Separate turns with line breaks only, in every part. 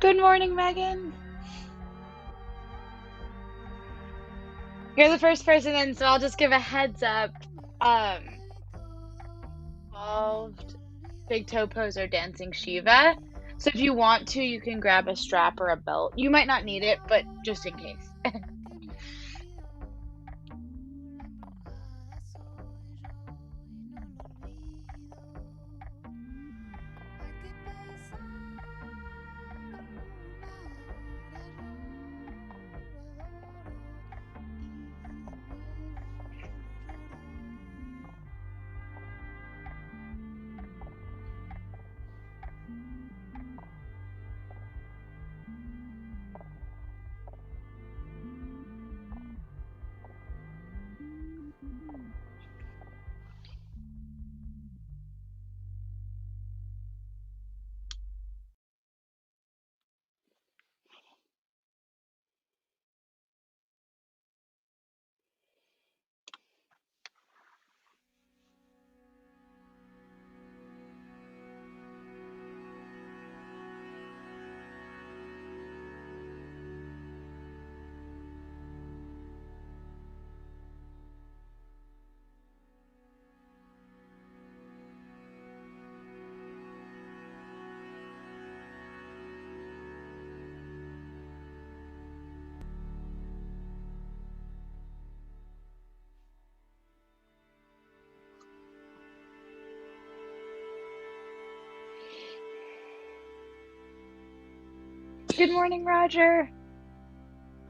Good morning, Megan. You're the first person in, so I'll just give a heads up. Um, Involved big toe pose or dancing Shiva. So if you want to, you can grab a strap or a belt. You might not need it, but just in case. Good morning, Roger.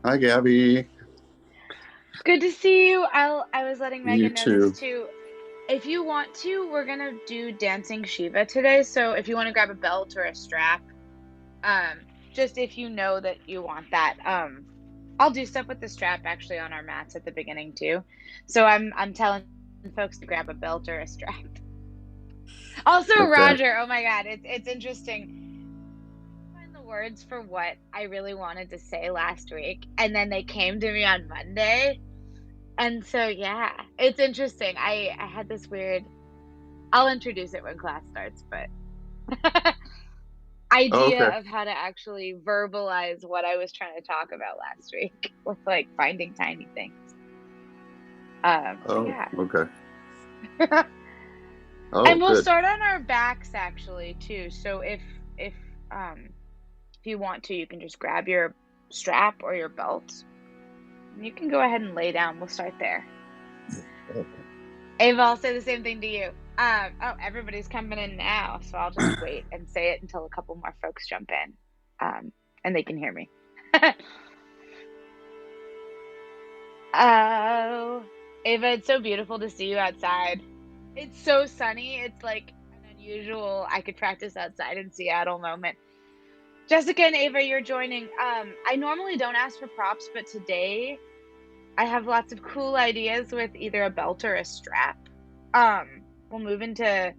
Hi, Gabby.
Good to see you. I was letting
You
Megan know this
too.
too. If you want to, we're gonna do dancing Shiva today. So if you want to grab a belt or a strap, just if you know that you want that. I'll do stuff with the strap actually on our mats at the beginning too. So I'm telling folks to grab a belt or a strap. Also,
Okay.
Roger, oh my God, it's interesting. Find the words for what I really wanted to say last week, and then they came to me on Monday. And so yeah, it's interesting. I had this weird, I'll introduce it when class starts, but
Oh, okay.
idea of how to actually verbalize what I was trying to talk about last week with like finding tiny things. But
Oh,
yeah.
okay.
And
Oh,
we'll
good.
start on our backs actually too. So if um if you want to, you can just grab your strap or your belt. And you can go ahead and lay down. We'll start there.
Okay.
Ava, I'll say the same thing to you. Oh, everybody's coming in now, so I'll just wait and say it until a couple more folks jump in, and they can hear me. Oh, Ava, it's so beautiful to see you outside. It's so sunny. It's like an unusual I could practice outside in Seattle moment. Jessica and Ava, you're joining. I normally don't ask for props, but today I have lots of cool ideas with either a belt or a strap. We'll move into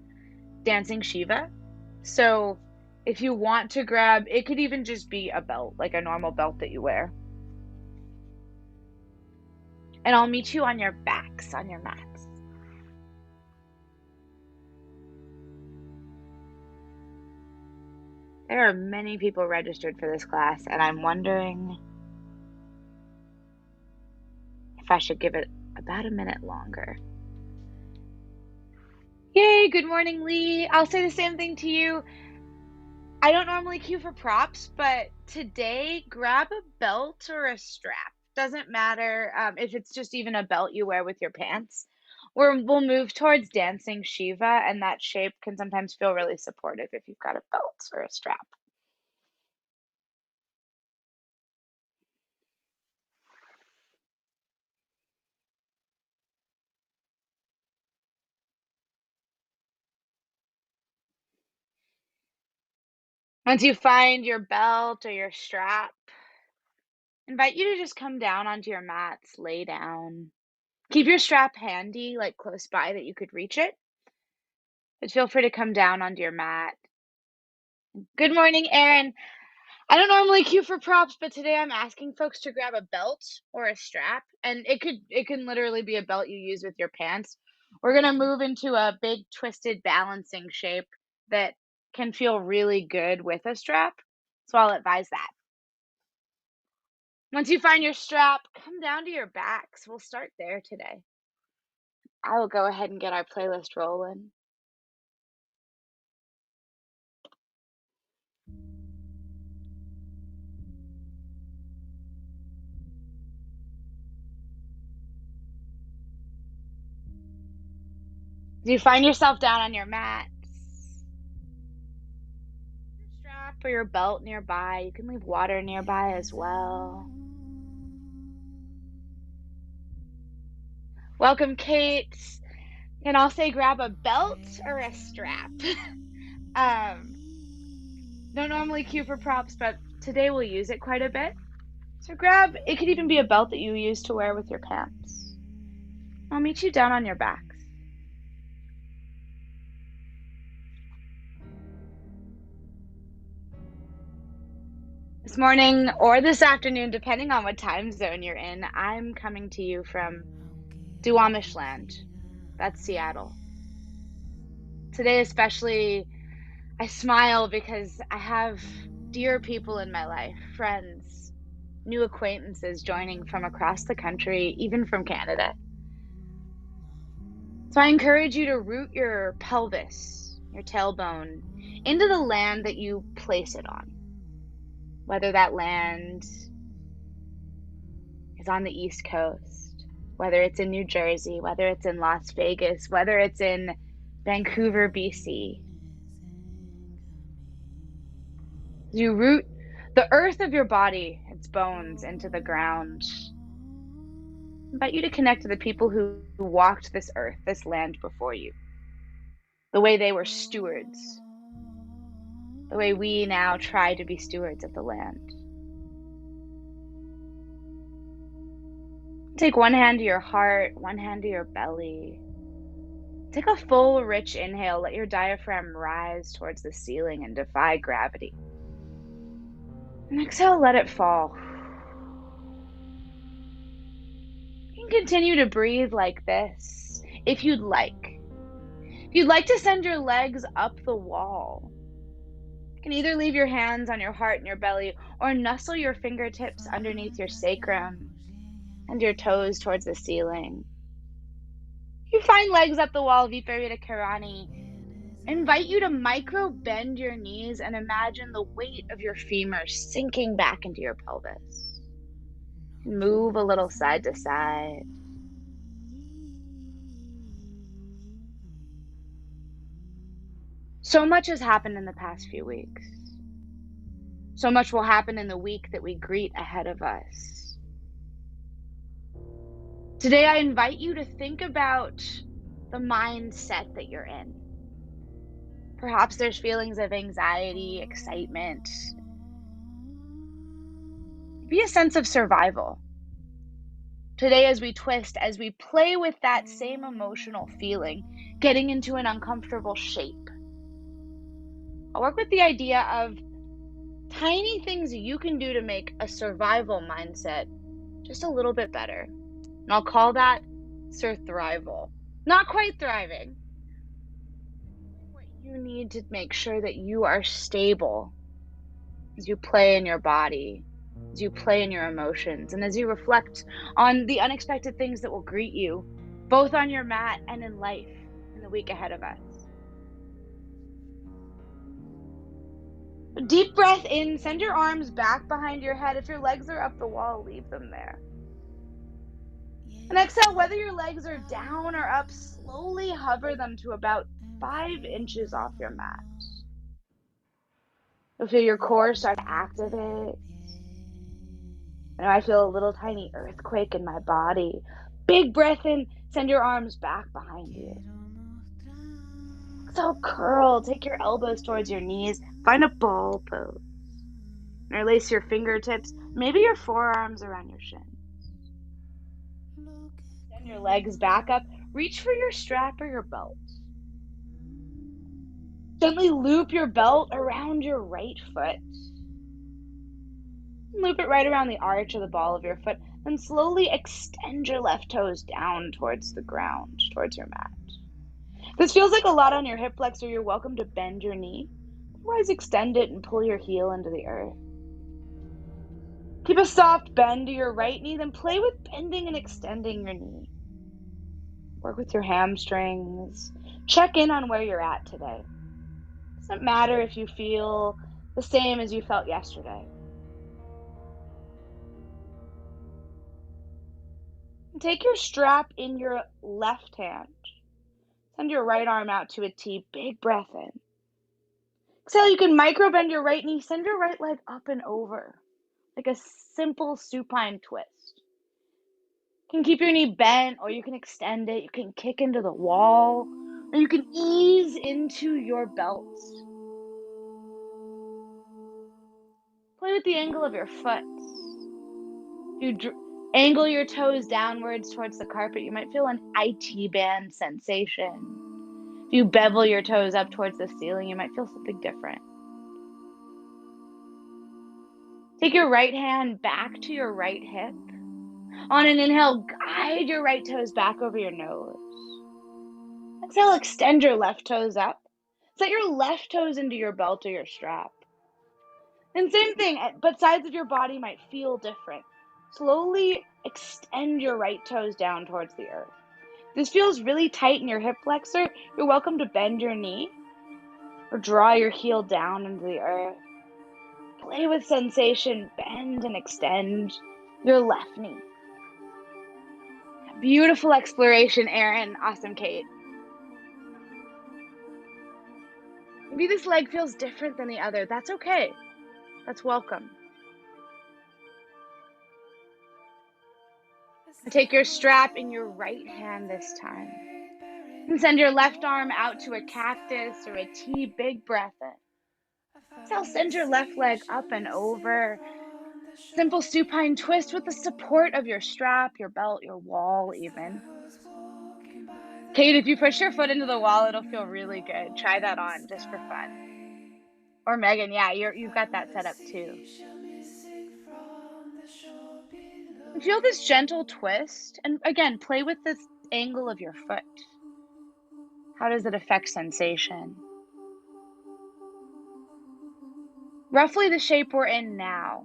dancing Shiva. So if you want to grab, it could even just be a belt, like a normal belt that you wear. And I'll meet you on your backs, on your mats. There are many people registered for this class, and I'm wondering if I should give it about a minute longer. Yay, good morning, Lee. I'll say the same thing to you. I don't normally queue for props, but today grab a belt or a strap. Doesn't matter if it's just even a belt you wear with your pants. We'll move towards dancing Shiva, and that shape can sometimes feel really supportive if you've got a belt or a strap. Once you find your belt or your strap, invite you to just come down onto your mats, lay down. Keep your strap handy, like close by that you could reach it. But feel free to come down onto your mat. Good morning, Erin. I don't normally queue for props, but today I'm asking folks to grab a belt or a strap, and it can literally be a belt you use with your pants. We're gonna move into a big twisted balancing shape that can feel really good with a strap. So I'll advise that. Once you find your strap, come down to your backs. We'll start there today. I will go ahead and get our playlist rolling. Do you find yourself down on your mat? Your strap or your belt nearby. You can leave water nearby as well. Welcome, Kate. And I'll say grab a belt or a strap. Don't normally cue for props, but today we'll use it quite a bit. So grab, it could even be a belt that you use to wear with your pants. I'll meet you down on your backs. This morning or this afternoon, depending on what time zone you're in, I'm coming to you from Duwamish land. That's Seattle. Today especially, I smile because I have dear people in my life, friends, new acquaintances joining from across the country, even from Canada. So I encourage you to root your pelvis, your tailbone, into the land that you place it on. Whether that land is on the East Coast, whether it's in New Jersey, whether it's in Las Vegas, whether it's in Vancouver, BC. You root the earth of your body, its bones, into the ground. I invite you to connect to the people who walked this earth, this land before you. The way they were stewards. The way we now try to be stewards of the land. Take one hand to your heart, one hand to your belly. Take a full, rich inhale. Let your diaphragm rise towards the ceiling and defy gravity. And exhale, let it fall. You can continue to breathe like this if you'd like. If you'd like to send your legs up the wall, you can either leave your hands on your heart and your belly or nestle your fingertips underneath your sacrum and your toes towards the ceiling. You find legs up the wall, Viparita Karani. I invite you to micro bend your knees and imagine the weight of your femurs sinking back into your pelvis. Move a little side to side. So much has happened in the past few weeks. So much will happen in the week that we greet ahead of us. Today, I invite you to think about the mindset that you're in. Perhaps there's feelings of anxiety, excitement, maybe a sense of survival. Today, as we twist, as we play with that same emotional feeling, getting into an uncomfortable shape, I'll work with the idea of tiny things you can do to make a survival mindset just a little bit better. And I'll call that surthrival. Not quite thriving. What you need to make sure that you are stable as you play in your body, as you play in your emotions, and as you reflect on the unexpected things that will greet you, both on your mat and in life in the week ahead of us. Deep breath in, send your arms back behind your head. If your legs are up the wall, leave them there. And exhale, whether your legs are down or up, slowly hover them to about 5 inches off your mat. You'll feel your core start to activate. And I feel a little tiny earthquake in my body. Big breath in, send your arms back behind you. So curl, take your elbows towards your knees, find a ball pose. Interlace your fingertips, maybe your forearms around your shins. Send your legs back up, reach for your strap or your belt. Gently loop your belt around your right foot. Loop it right around the arch of the ball of your foot, and slowly extend your left toes down towards the ground, towards your mat. If this feels like a lot on your hip flexor, you're welcome to bend your knee. Otherwise, extend it and pull your heel into the earth. Keep a soft bend to your right knee, then play with bending and extending your knee. Work with your hamstrings. Check in on where you're at today. Doesn't matter if you feel the same as you felt yesterday. Take your strap in your left hand. Send your right arm out to a T. Big breath in. Exhale, you can micro bend your right knee. Send your right leg up and over, like a simple supine twist. You can keep your knee bent, or you can extend it. You can kick into the wall, or you can ease into your belts. Play with the angle of your foot. If you angle your toes downwards towards the carpet, you might feel an IT band sensation. If you bevel your toes up towards the ceiling, you might feel something different. Take your right hand back to your right hip. On an inhale, guide your right toes back over your nose. Exhale, extend your left toes up. Set your left toes into your belt or your strap. And same thing, but sides of your body might feel different. Slowly extend your right toes down towards the earth. If this feels really tight in your hip flexor, you're welcome to bend your knee or draw your heel down into the earth. Play with sensation, bend and extend your left knee. Beautiful exploration, Erin. Awesome, Kate. Maybe this leg feels different than the other. That's okay. That's welcome. Take your strap in your right hand this time. And send your left arm out to a cactus or a T. Big breath in. Exhale, send your left leg up and over. Simple supine twist with the support of your strap, your belt, your wall even. Kate, if you push your foot into the wall, it'll feel really good. Try that on just for fun. Or Megan, yeah, you've got that set up too. And feel this gentle twist. And again, play with this angle of your foot. How does it affect sensation? Roughly the shape we're in now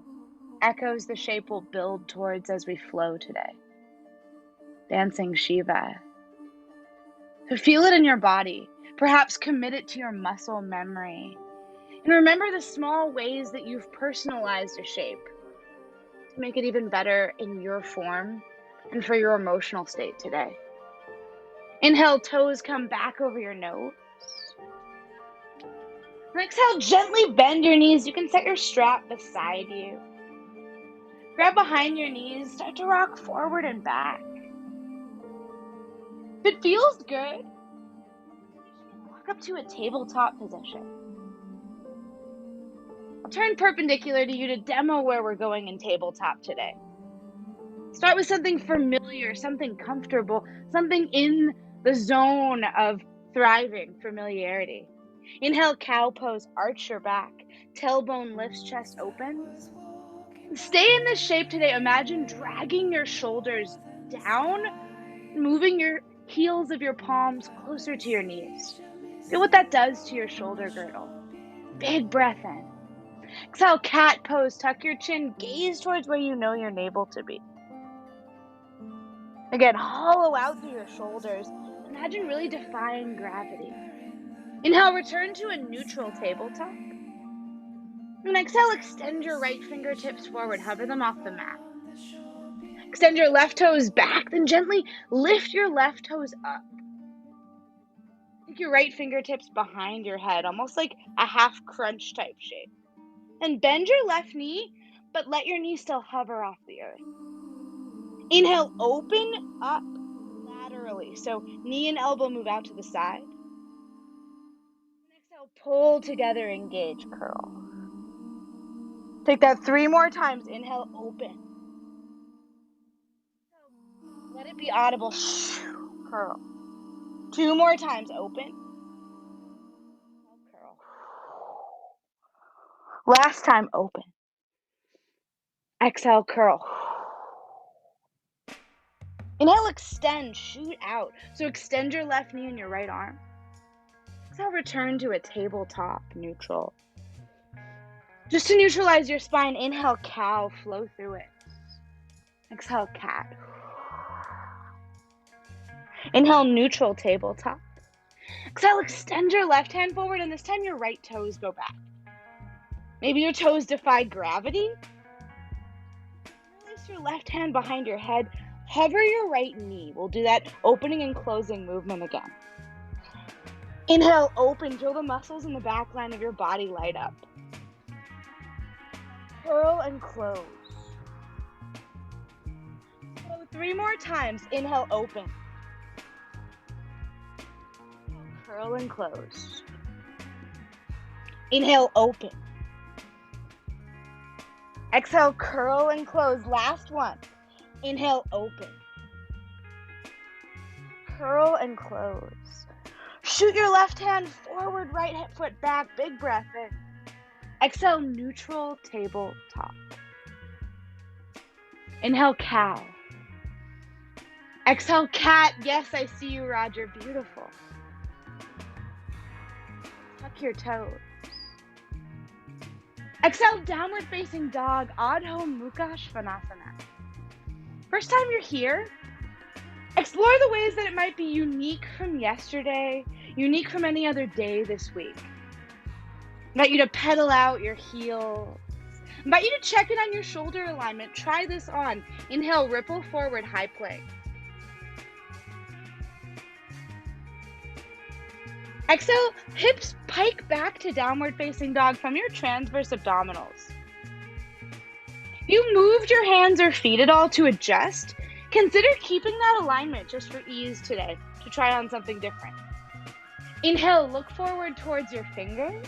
echoes the shape we'll build towards as we flow today. Dancing Shiva. So feel it in your body. Perhaps commit it to your muscle memory. And remember the small ways that you've personalized a shape to make it even better in your form and for your emotional state today. Inhale, toes come back over your nose. And exhale, gently bend your knees. You can set your strap beside you. Grab behind your knees, start to rock forward and back. If it feels good, walk up to a tabletop position. I'll turn perpendicular to you to demo where we're going in tabletop today. Start with something familiar, something comfortable, something in the zone of thriving familiarity. Inhale, cow pose, arch your back, tailbone lifts, chest opens. Stay in this shape today. Imagine dragging your shoulders down, moving your heels of your palms closer to your knees. Feel what that does to your shoulder girdle. Big breath in. Exhale, cat pose, tuck your chin, gaze towards where you know your navel to be. Again, hollow out through your shoulders. Imagine really defying gravity. Inhale, return to a neutral tabletop. And exhale, extend your right fingertips forward, hover them off the mat. Extend your left toes back, then gently lift your left toes up. Take your right fingertips behind your head, almost like a half crunch type shape. And bend your left knee, but let your knee still hover off the earth. Inhale, open up laterally. So knee and elbow move out to the side. And exhale, pull together, engage, curl. Take that 3 more times. Inhale, open. Let it be audible. Curl. 2 more times. Open. Curl. Last time. Open. Exhale, curl. Inhale, extend, shoot out. So extend your left knee and your right arm. Exhale, return to a tabletop neutral. Just to neutralize your spine, inhale, cow, flow through it. Exhale, cat. Inhale, neutral, tabletop. Exhale, extend your left hand forward, and this time your right toes go back. Maybe your toes defy gravity. Release your left hand behind your head. Hover your right knee. We'll do that opening and closing movement again. Inhale, open. Feel the muscles in the back line of your body light up. Curl and close. So 3 more times. Inhale, open. Curl and close. Inhale, open. Exhale, curl and close. Last one. Inhale, open. Curl and close. Shoot your left hand forward, right foot back. Big breath in. Exhale, neutral, tabletop. Inhale, cow. Exhale, cat. Yes, I see you, Roger. Beautiful. Tuck your toes. Exhale, downward facing dog, Adho Mukha Svanasana. First time you're here, explore the ways that it might be unique from yesterday, unique from any other day this week. Invite you to pedal out your heels. Invite you to check in on your shoulder alignment. Try this on. Inhale, ripple forward, high plank. Exhale, hips pike back to downward facing dog from your transverse abdominals. If you moved your hands or feet at all to adjust, consider keeping that alignment just for ease today to try on something different. Inhale, look forward towards your fingers.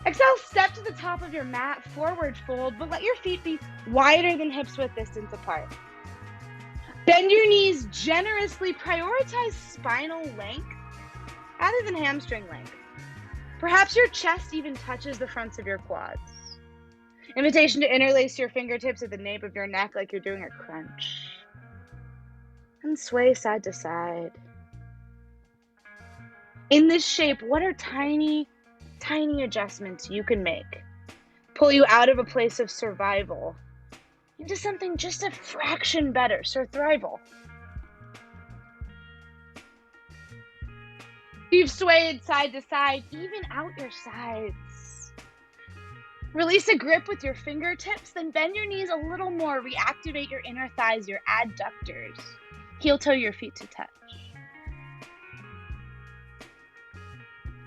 Exhale, step to the top of your mat, forward fold, but let your feet be wider than hips width distance apart. Bend your knees generously, prioritize spinal length rather than hamstring length. Perhaps your chest even touches the fronts of your quads. Invitation to interlace your fingertips at the nape of your neck like you're doing a crunch. And sway side to side. In this shape, what are tiny adjustments you can make? Pull you out of a place of survival into something just a fraction better, survival. You've swayed side to side, even out your sides. Release a grip with your fingertips, then bend your knees a little more. Reactivate your inner thighs, your adductors. Heel toe your feet to touch.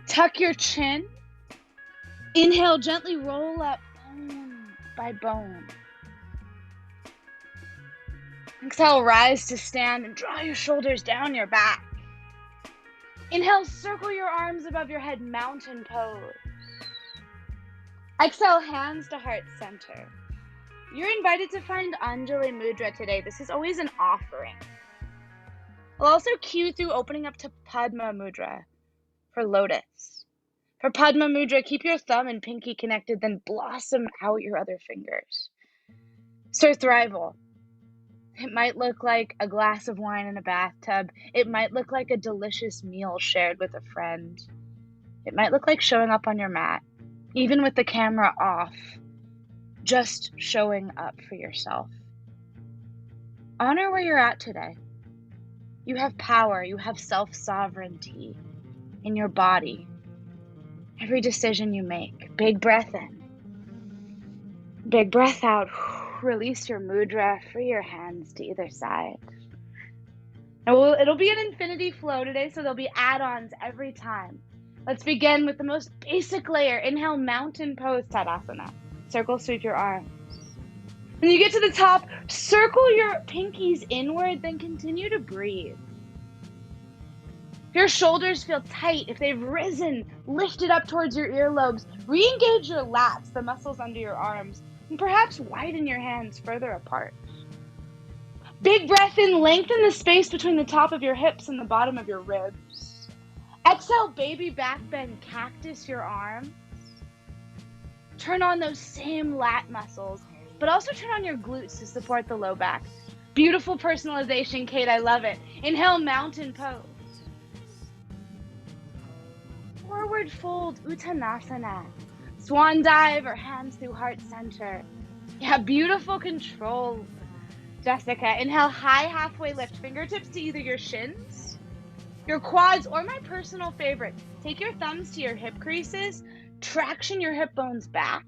Tuck your chin. Inhale, gently roll up bone by bone. Exhale, rise to stand and draw your shoulders down your back. Inhale, circle your arms above your head, mountain pose. Exhale, hands to heart center. You're invited to find Anjali Mudra today. This is always an offering. I'll also cue through opening up to Padma Mudra for lotus. For Padma Mudra, keep your thumb and pinky connected, then blossom out your other fingers. Surthrival. It might look like a glass of wine in a bathtub. It might look like a delicious meal shared with a friend. It might look like showing up on your mat, even with the camera off, just showing up for yourself. Honor where you're at today. You have power, you have self-sovereignty in your body. Every decision you make, big breath in, big breath out. Release your mudra, free your hands to either side. And it'll be an infinity flow today, so there'll be add-ons every time. Let's begin with the most basic layer. Inhale, mountain pose, Tadasana. Circle, sweep your arms. When you get to the top, circle your pinkies inward, then continue to breathe. If your shoulders feel tight, if they've risen, lifted up towards your earlobes, re-engage your lats, the muscles under your arms, and perhaps widen your hands further apart. Big breath in, lengthen the space between the top of your hips and the bottom of your ribs. Exhale, baby back bend, cactus your arms. Turn on those same lat muscles, but also turn on your glutes to support the low back. Beautiful personalization, Kate, I love it. Inhale, mountain pose. Forward fold, Uttanasana. Swan dive or hands through heart center. Yeah, beautiful control, Jessica. Inhale, high halfway lift, fingertips to either your shins, your quads, or my personal favorite, take your thumbs to your hip creases, traction your hip bones back,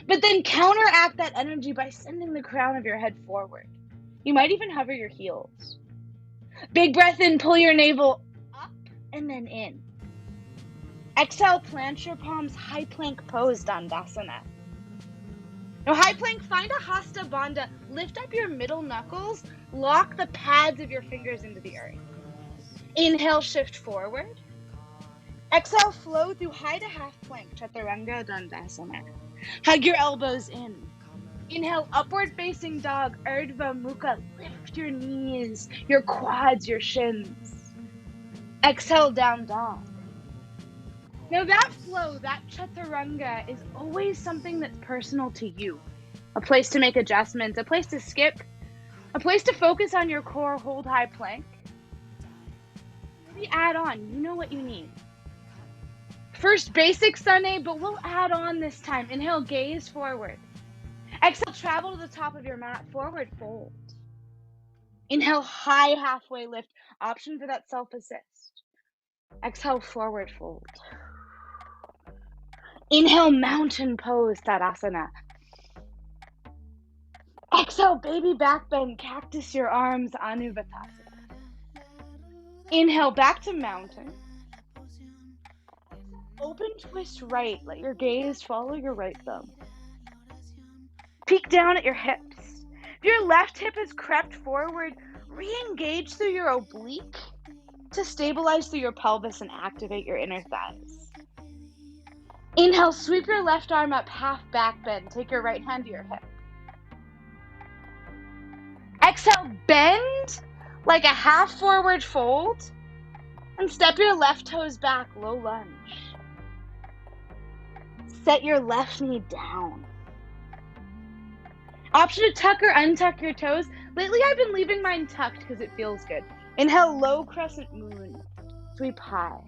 but then counteract that energy by sending the crown of your head forward. You might even hover your heels. Big breath in, pull your navel up and then in. Exhale, plant your palms, high plank pose, Dandasana. Now, high plank, find a Hasta Bandha. Lift up your middle knuckles, lock the pads of your fingers into the earth. Inhale, shift forward. Exhale, flow through high to half plank, Chaturanga Dandasana. Hug your elbows in. Inhale, upward facing dog, Urdhva Mukha. Lift your knees, your quads, your shins. Exhale, down dog. Now that flow, that Chaturanga, is always something that's personal to you. A place to make adjustments, a place to skip, a place to focus on your core, hold high plank. Maybe add on, you know what you need. First basic Sunday, but we'll add on this time. Inhale, gaze forward. Exhale, travel to the top of your mat, forward fold. Inhale, high halfway lift, option for that self-assist. Exhale, forward fold. Inhale, mountain pose, Tadasana. Exhale, baby back bend, cactus your arms, Anuvatasana. Inhale, back to mountain. Open twist right, let your gaze follow your right thumb. Peek down at your hips. If your left hip has crept forward, re-engage through your oblique to stabilize through your pelvis and activate your inner thighs. Inhale, sweep your left arm up, half back bend. Take your right hand to your hip. Exhale, bend like a half forward fold and step your left toes back, low lunge. Set your left knee down. Option to tuck or untuck your toes. Lately I've been leaving mine tucked because it feels good. Inhale, low crescent moon. Sweep high.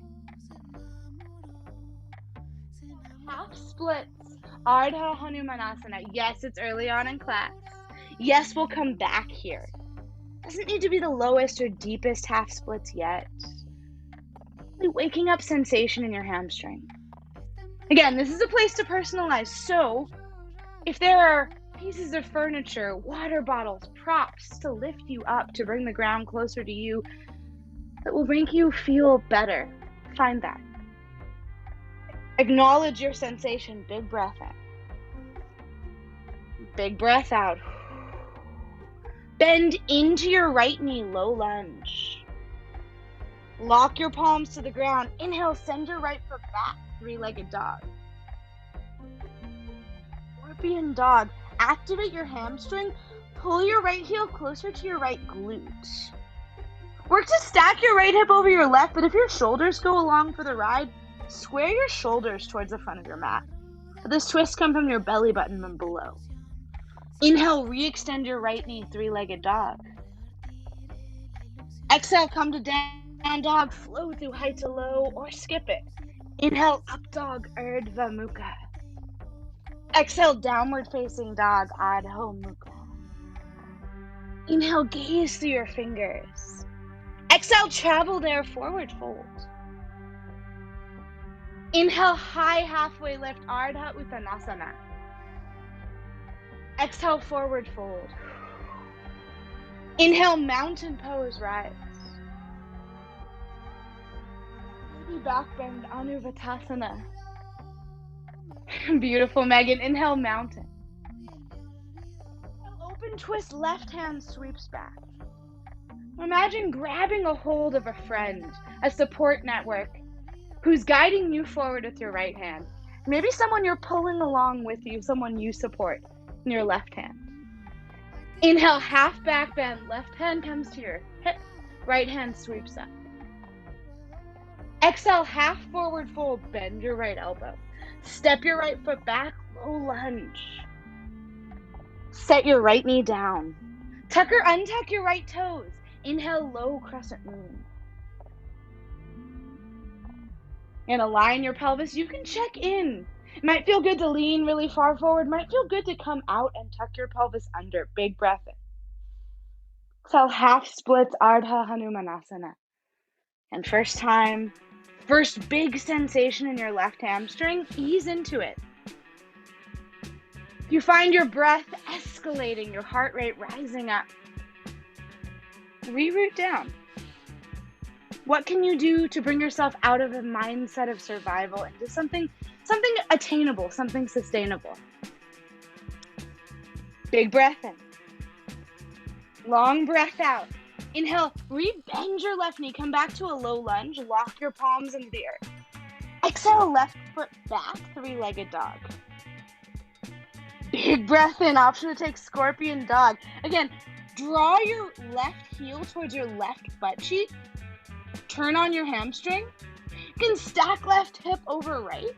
Half splits. Ardha Hanumanasana. Yes, it's early on in class. Yes, we'll come back here. Doesn't need to be the lowest or deepest half splits yet. Waking up sensation in your hamstring. Again, this is a place to personalize. So, if there are pieces of furniture, water bottles, props to lift you up, to bring the ground closer to you, that will make you feel better, find that. Acknowledge your sensation. Big breath in. Big breath out. Bend into your right knee, low lunge. Lock your palms to the ground. Inhale, send your right foot back, three-legged dog. Scorpion dog. Activate your hamstring. Pull your right heel closer to your right glute. Work to stack your right hip over your left, but if your shoulders go along for the ride, square your shoulders towards the front of your mat. Let this twist come from your belly button and below. Inhale, re-extend your right knee, three-legged dog. Exhale, come to down dog, flow through high to low, or skip it. Inhale, up dog, Urdhva Mukha. Exhale, downward facing dog, Adho Mukha. Inhale, gaze through your fingers. Exhale, travel there, forward fold. Inhale, high halfway lift, Ardha Uttanasana. Exhale, forward fold. Inhale, mountain pose, rise. Baby back bend, Anuvatasana. Beautiful, Megan. Inhale, mountain. Open twist, left hand sweeps back. Imagine grabbing a hold of a friend, a support network, who's guiding you forward with your right hand. Maybe someone you're pulling along with you, someone you support in your left hand. Inhale, half back bend, left hand comes to your hip, right hand sweeps up. Exhale, half forward fold, bend your right elbow. Step your right foot back, low lunge. Set your right knee down. Tuck or untuck your right toes. Inhale, low crescent moon. And align your pelvis. You can check in. It might feel good to lean really far forward. Might feel good to come out and tuck your pelvis under. Big breath in. Exhale, half splits, Ardha Hanumanasana. And first big sensation in your left hamstring, ease into it. You find your breath escalating, your heart rate rising up. Reroute down. What can you do to bring yourself out of a mindset of survival into something attainable, something sustainable? Big breath in. Long breath out. Inhale, re-bend your left knee, come back to a low lunge, lock your palms into the earth. Exhale, left foot back, three-legged dog. Big breath in, option to take scorpion dog. Again, draw your left heel towards your left butt cheek. Turn on your hamstring. You can stack left hip over right.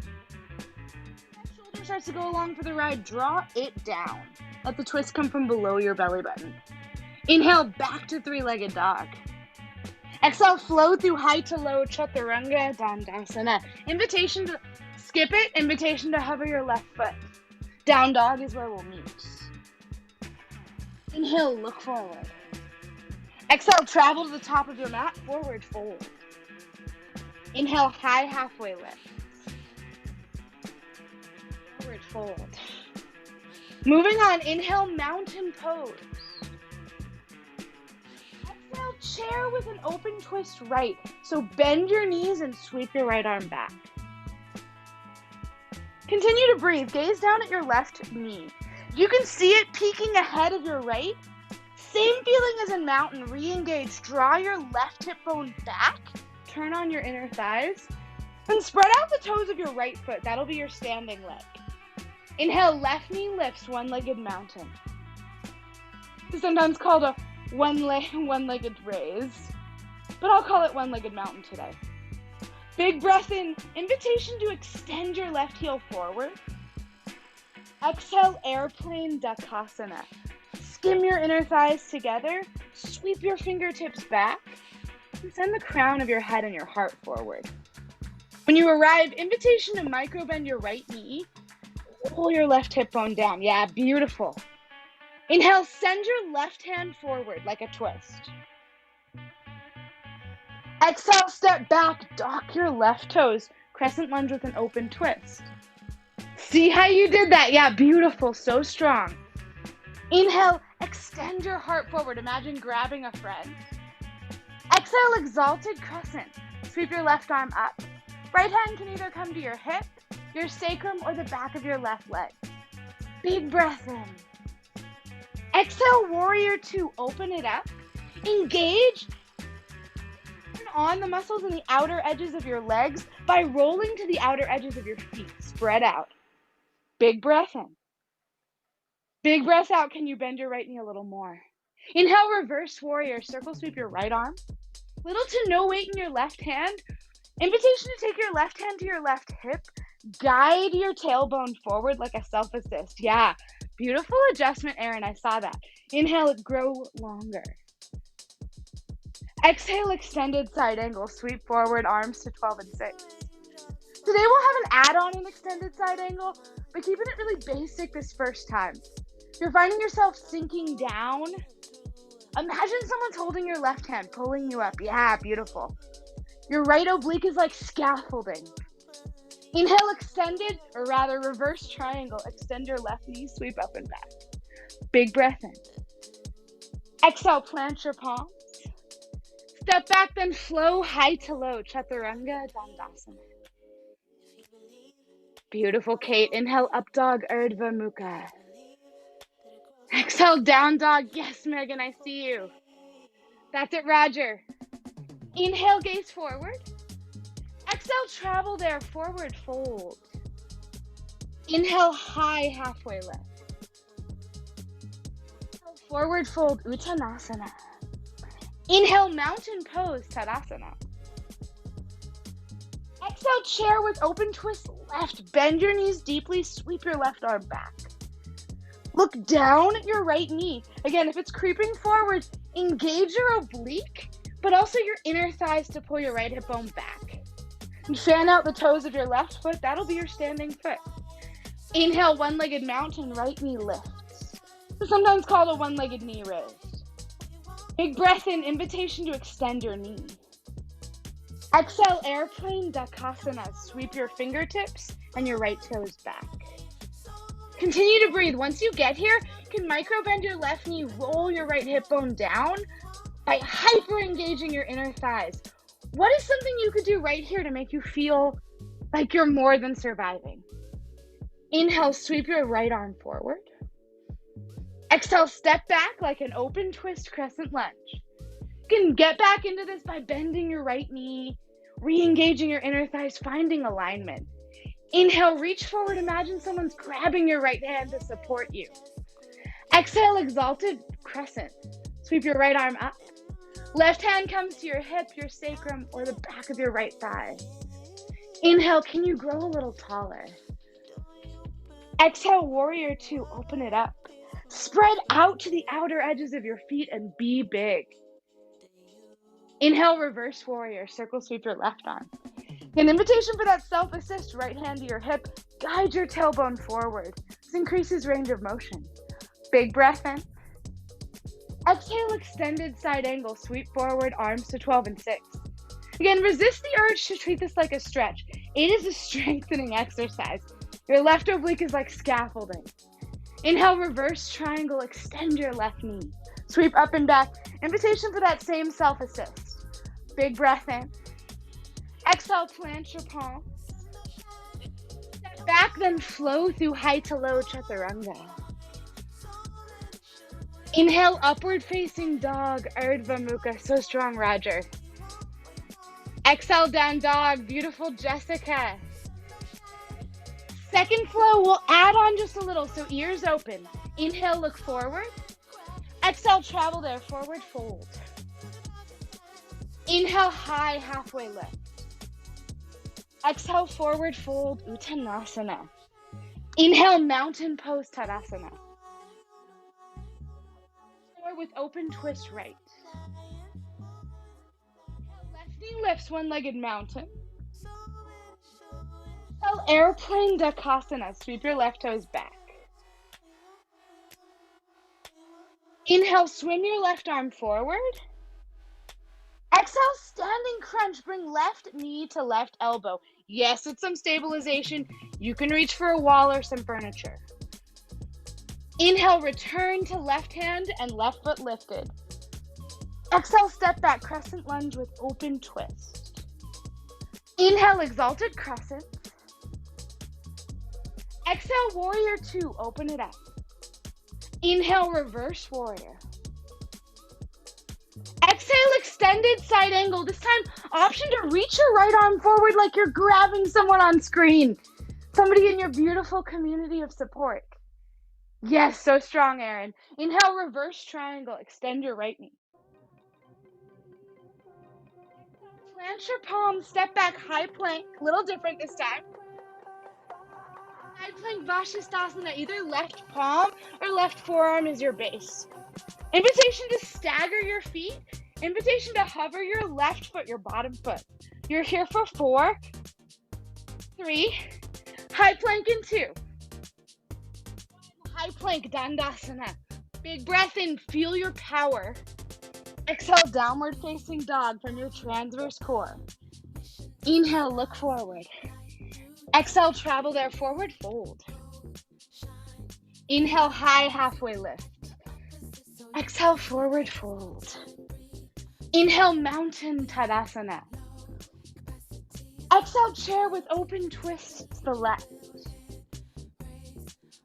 Left shoulder starts to go along for the ride. Draw it down. Let the twist come from below your belly button. Inhale, back to three-legged dog. Exhale, flow through high to low, chaturanga dandasana. Invitation to skip it, invitation to hover your left foot. Down dog is where we'll meet. Inhale, look forward. Exhale, travel to the top of your mat, forward fold. Inhale, high halfway lift. Forward fold. Moving on, inhale, mountain pose. Exhale, chair with an open twist right. So bend your knees and sweep your right arm back. Continue to breathe. Gaze down at your left knee. You can see it peeking ahead of your right. Same feeling as in mountain. Re-engage. Draw your left hip bone back. Turn on your inner thighs. And spread out the toes of your right foot. That'll be your standing leg. Inhale, left knee lifts, one-legged mountain. It's sometimes called a one-legged raise, but I'll call it one-legged mountain today. Big breath in, invitation to extend your left heel forward. Exhale, airplane dakasana. Skim your inner thighs together, sweep your fingertips back, and send the crown of your head and your heart forward. When you arrive, invitation to micro bend your right knee, pull your left hip bone down. Yeah, beautiful. Inhale, send your left hand forward like a twist. Exhale, step back, dock your left toes, crescent lunge with an open twist. See how you did that? Yeah, beautiful, so strong. Inhale, extend your heart forward. Imagine grabbing a friend. Exhale, exalted crescent. Sweep your left arm up. Right hand can either come to your hip, your sacrum, or the back of your left leg. Big breath in. Exhale, warrior two, open it up. Engage. Turn on the muscles in the outer edges of your legs by rolling to the outer edges of your feet. Spread out. Big breath in. Big breath out. Can you bend your right knee a little more? Inhale, reverse warrior. Circle sweep your right arm. Little to no weight in your left hand. Invitation to take your left hand to your left hip. Guide your tailbone forward like a self-assist. Yeah, beautiful adjustment, Erin. I saw that. Inhale, grow longer. Exhale, extended side angle. Sweep forward, arms to 12 and 6. Today we'll have an add-on in extended side angle, but keeping it really basic this first time. If you're finding yourself sinking down, imagine someone's holding your left hand, pulling you up. Yeah, beautiful. Your right oblique is like scaffolding. Inhale, extended, or rather reverse triangle. Extend your left knee, sweep up and back. Big breath in. Exhale, plant your palms. Step back, then flow high to low. Chaturanga Dandasana. Beautiful, Kate. Inhale, up dog, Urdhva Mukha. Exhale, down dog. Yes, Megan, I see you. That's it, Roger. Inhale, gaze forward. Exhale, travel there, forward fold. Inhale, high halfway lift. Exhale, forward fold, Uttanasana. Inhale, mountain pose, Tadasana. Exhale, chair with open twist left. Bend your knees deeply, sweep your left arm back. Look down at your right knee. Again, if it's creeping forward, engage your oblique, but also your inner thighs to pull your right hip bone back. And fan out the toes of your left foot. That'll be your standing foot. Inhale, one-legged mountain, right knee lifts. Sometimes called a one-legged knee raise. Big breath in, invitation to extend your knee. Exhale, airplane Dakasana. Sweep your fingertips and your right toes back. Continue to breathe. Once you get here, you can micro bend your left knee, roll your right hip bone down by hyper engaging your inner thighs. What is something you could do right here to make you feel like you're more than surviving? Inhale, sweep your right arm forward. Exhale, step back like an open twist crescent lunge. You can get back into this by bending your right knee, re-engaging your inner thighs, finding alignment. Inhale, reach forward. Imagine someone's grabbing your right hand to support you. Exhale, exalted crescent. Sweep your right arm up. Left hand comes to your hip, your sacrum, or the back of your right thigh. Inhale, can you grow a little taller? Exhale, warrior two, open it up. Spread out to the outer edges of your feet and be big. Inhale, reverse warrior, circle sweep your left arm. An invitation for that self-assist, right hand to your hip, guide your tailbone forward. This increases range of motion. Big breath in. Exhale, extended side angle, sweep forward, arms to 12 and 6. Again, resist the urge to treat this like a stretch. It is a strengthening exercise. Your left oblique is like scaffolding. Inhale, reverse triangle, extend your left knee. Sweep up and back. Invitation for that same self-assist. Big breath in. Exhale, plant your palms. Step back, then flow through high to low chaturanga. Inhale, upward facing dog, Urdhva Mukha. So strong, Roger. Exhale, down dog, beautiful Jessica. Second flow, we'll add on just a little, so ears open. Inhale, look forward. Exhale, travel there, forward fold. Inhale, high halfway lift. Exhale, forward fold, Uttanasana. Inhale, mountain pose, Tadasana. Or with open twist right. Left knee lifts, one-legged mountain. Exhale, airplane Dakasana. Sweep your left toes back. Inhale, swim your left arm forward. Exhale, standing crunch. Bring left knee to left elbow. Yes, it's some stabilization. You can reach for a wall or some furniture. Inhale, return to left hand and left foot lifted. Exhale, step back, crescent lunge with open twist. Inhale, exalted crescent. Exhale, warrior two, open it up. Inhale, reverse warrior. Exhale, extended side angle. This time, option to reach your right arm forward like you're grabbing someone on screen. Somebody in your beautiful community of support. Yes, so strong, Erin. Inhale, reverse triangle. Extend your right knee. Plant your palms, step back, high plank. A little different this time. High plank Vashisthasana. Either left palm or left forearm is your base. Invitation to stagger your feet. Invitation to hover your left foot, your bottom foot. You're here for 4, 3, high plank in 2. High plank, Dandasana. Big breath in, feel your power. Exhale, downward facing dog from your transverse core. Inhale, look forward. Exhale, travel there, forward fold. Inhale, high halfway lift. Exhale, forward fold. Inhale, mountain Tadasana. Exhale, chair with open twist to the left.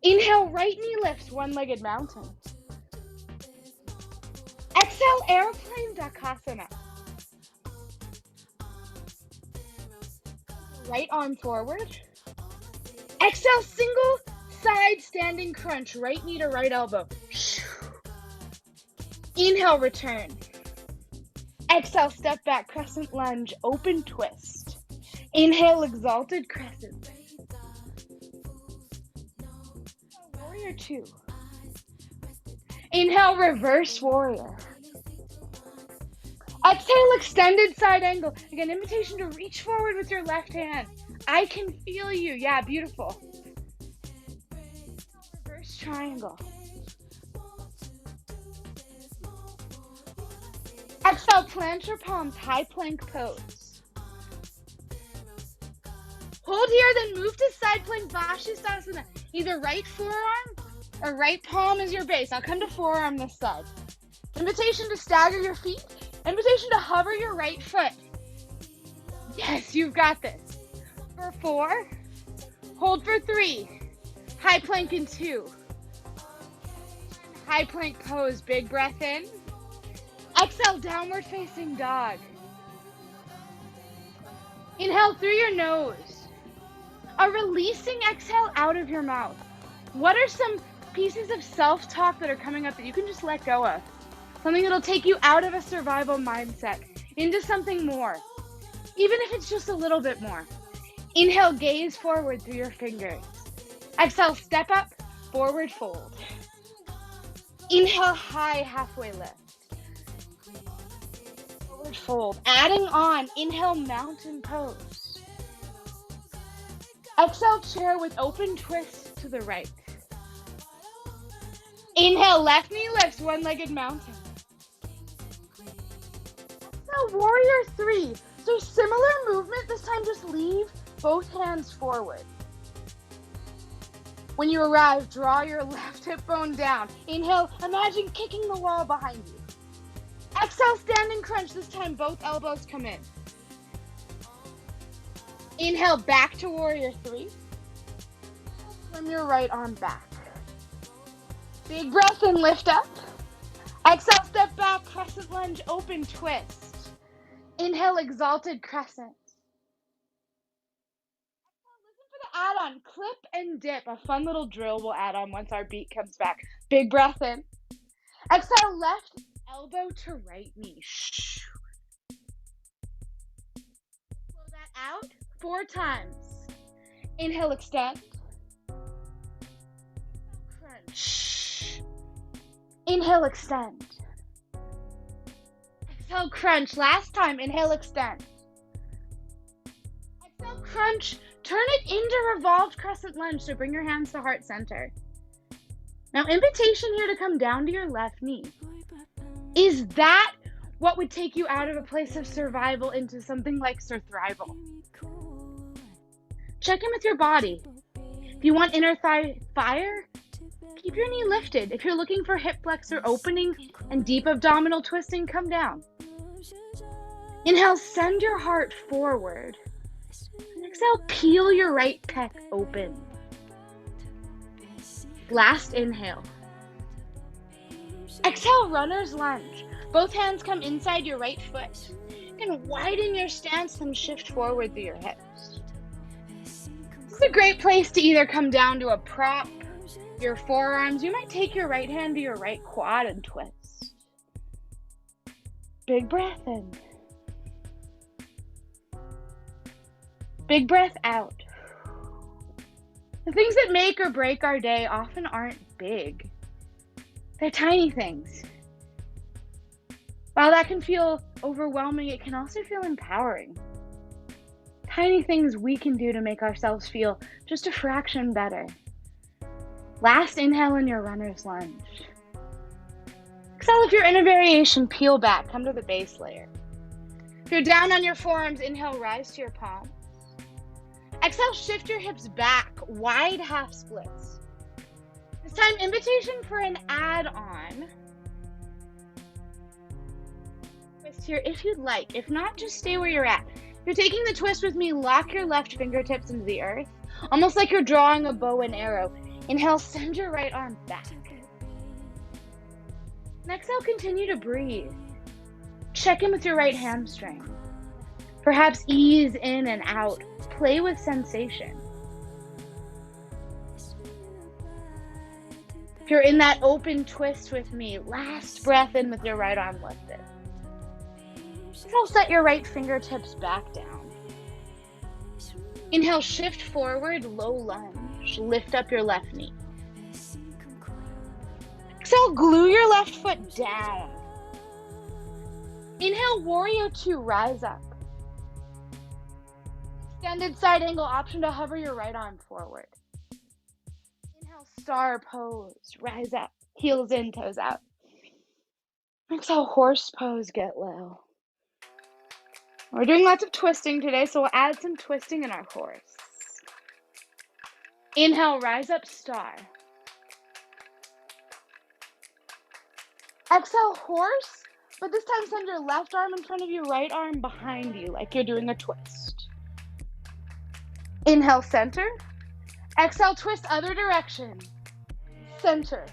Inhale, right knee lifts, one-legged mountain. Exhale, airplane Dakasana. Right arm forward. Exhale, single side standing crunch, right knee to right elbow. Inhale, return. Exhale, step back, crescent lunge, open twist. Inhale, exalted crescent. Warrior two. Inhale, reverse warrior. Exhale, extended side angle. Again, invitation to reach forward with your left hand. I can feel you. Yeah, beautiful. triangle. Exhale, plant your palms, high plank pose. Hold here, then move to side plank, Vashisthasana. Either right forearm or right palm is your base. I'll come to forearm this side. Invitation to stagger your feet. Invitation to hover your right foot. Yes, you've got this. For 4, hold for 3, high plank in 2. High plank pose, big breath in. Exhale, downward facing dog. Inhale through your nose. A releasing exhale out of your mouth. What are some pieces of self-talk that are coming up that you can just let go of? Something that'll take you out of a survival mindset into something more, even if it's just a little bit more. Inhale, gaze forward through your fingers. Exhale, step up, forward fold. Inhale, high halfway lift. Forward fold. Adding on, inhale, mountain pose. Exhale, chair with open twist to the right. Inhale, left knee lifts, one-legged mountain. Exhale, warrior 3. So similar movement, this time just leave both hands forward. When you arrive, draw your left hip bone down. Inhale, imagine kicking the wall behind you. Exhale, standing crunch. This time, both elbows come in. Inhale, back to warrior 3. Swim your right arm back. Big breath and lift up. Exhale, step back, crescent lunge, open twist. Inhale, exalted crescent. Exhale, listen for the add-on, clip and dip. A fun little drill we'll add on once our beat comes back. Big breath in. Exhale, left elbow to right knee. Blow that out 4 times. Inhale, extend. Crunch. Inhale, extend. Exhale, crunch. Last time, inhale, extend. Exhale, crunch. Turn it into revolved crescent lunge, so bring your hands to heart center. Now, invitation here to come down to your left knee. Is that what would take you out of a place of survival into something like surthrival? Check in with your body. If you want inner thigh fire, keep your knee lifted. If you're looking for hip flexor opening and deep abdominal twisting, come down. Inhale, send your heart forward. And exhale, peel your right pec open. Last inhale. Exhale, runner's lunge. Both hands come inside your right foot. And widen your stance and shift forward through your hips. This is a great place to either come down to a prop, your forearms. You might take your right hand to your right quad and twist. Big breath in. Big breath out. The things that make or break our day often aren't big. They're tiny things. While that can feel overwhelming, it can also feel empowering. Tiny things we can do to make ourselves feel just a fraction better. Last inhale in your runner's lunge. Exhale, if you're in a variation, peel back, come to the base layer. If you're down on your forearms, inhale, rise to your palms. Exhale, shift your hips back, wide half splits. This time, invitation for an add-on. Twist here if you'd like. If not, just stay where you're at. If you're taking the twist with me, lock your left fingertips into the earth, almost like you're drawing a bow and arrow. Inhale, send your right arm back. And exhale, continue to breathe. Check in with your right hamstring. Perhaps ease in and out. Play with sensation. If you're in that open twist with me, last breath in with your right arm lifted. Exhale, set your right fingertips back down. Inhale, shift forward, low lunge. Lift up your left knee. Exhale, glue your left foot down. Inhale, warrior 2, rise up. Extended side angle, option to hover your right arm forward. Inhale, star pose. Rise up. Heels in, toes out. Exhale, horse pose, get low. We're doing lots of twisting today, so we'll add some twisting in our horse. Inhale, rise up, star. Exhale, horse, but this time send your left arm in front of your right arm behind you, like you're doing a twist. Inhale, center. Exhale, twist other direction. Center.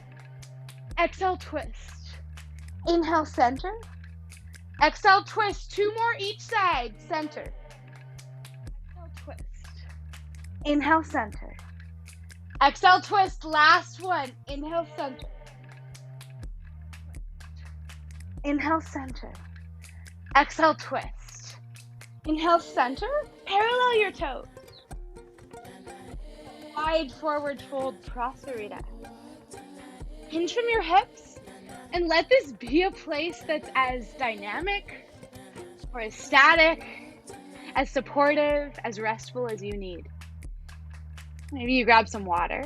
Exhale, twist. Inhale, center. Exhale, twist. 2 more each side. Center. Exhale, twist. Inhale, center. Exhale, twist. Last one. Inhale, center. Inhale, center. Exhale, twist. Inhale, center. Parallel your toes. Wide forward fold, Prasarita. Hinge from your hips, and let this be a place that's as dynamic or as static, as supportive, as restful as you need. Maybe you grab some water.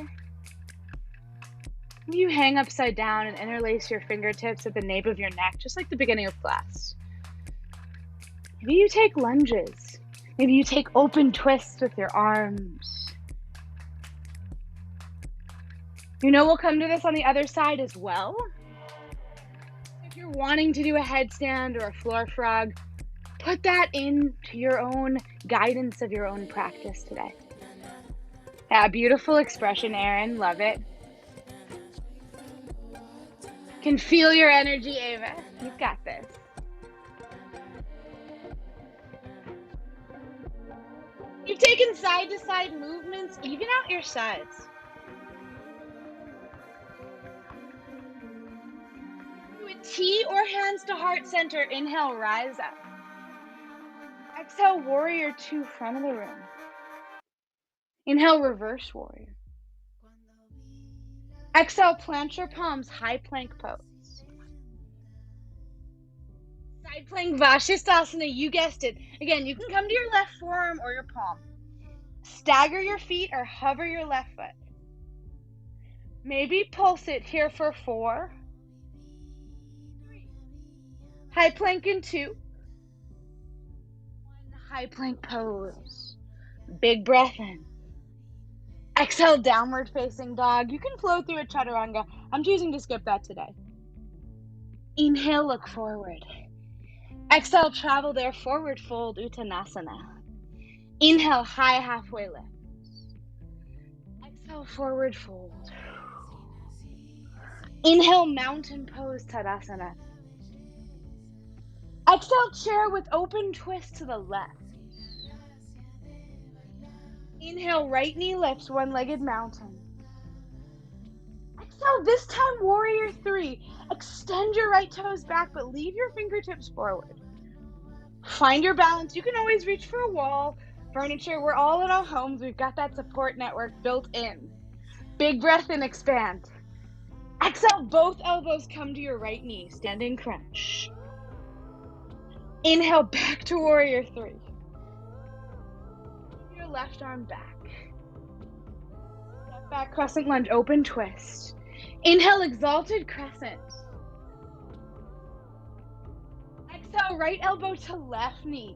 Maybe you hang upside down and interlace your fingertips at the nape of your neck, just like the beginning of class. Maybe you take lunges. Maybe you take open twists with your arms. You know we'll come to this on the other side as well. If you're wanting to do a headstand or a floor frog, put that into your own guidance of your own practice today. Yeah, beautiful expression, Erin. Love it. Can feel your energy, Ava. You've got this. You've taken side-to-side movements. Even out your sides. T or hands to heart center. Inhale, rise up. Exhale, warrior 2, front of the room. Inhale, reverse warrior. Exhale, plant your palms, high plank pose. Side plank Vashisthasana, you guessed it. Again, you can come to your left forearm or your palm. Stagger your feet or hover your left foot. Maybe pulse it here for 4. High plank in 2. 1, high plank pose. Big breath in. Exhale, downward facing dog. You can flow through a chaturanga. I'm choosing to skip that today. Inhale, look forward. Exhale, travel there, forward fold, Uttanasana. Inhale, high halfway lift. Exhale, forward fold. Inhale, mountain pose, Tadasana. Exhale, chair with open twist to the left. Inhale, right knee lifts, one-legged mountain. Exhale, this time warrior 3. Extend your right toes back, but leave your fingertips forward. Find your balance. You can always reach for a wall, furniture. We're all in our homes. We've got that support network built in. Big breath in, expand. Exhale, both elbows come to your right knee, standing crunch. Inhale, back to warrior 3. Your left arm back. Step back, crescent lunge, open twist. Inhale, exalted crescent. Exhale, right elbow to left knee.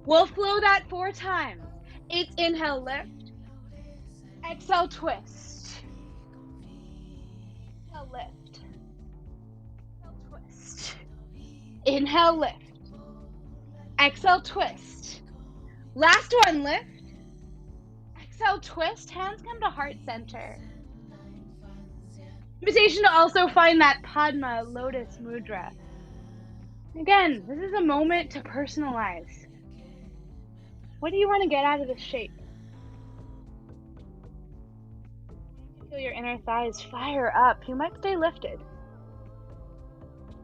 We'll flow that 4 times. It's inhale, lift. Exhale, twist. Inhale, lift. Exhale, twist. Inhale, lift. Exhale, twist. Last one, lift. Exhale, twist. Hands come to heart center. Invitation to also find that Padma Lotus Mudra. Again, this is a moment to personalize. What do you want to get out of this shape? Feel your inner thighs fire up. You might stay lifted.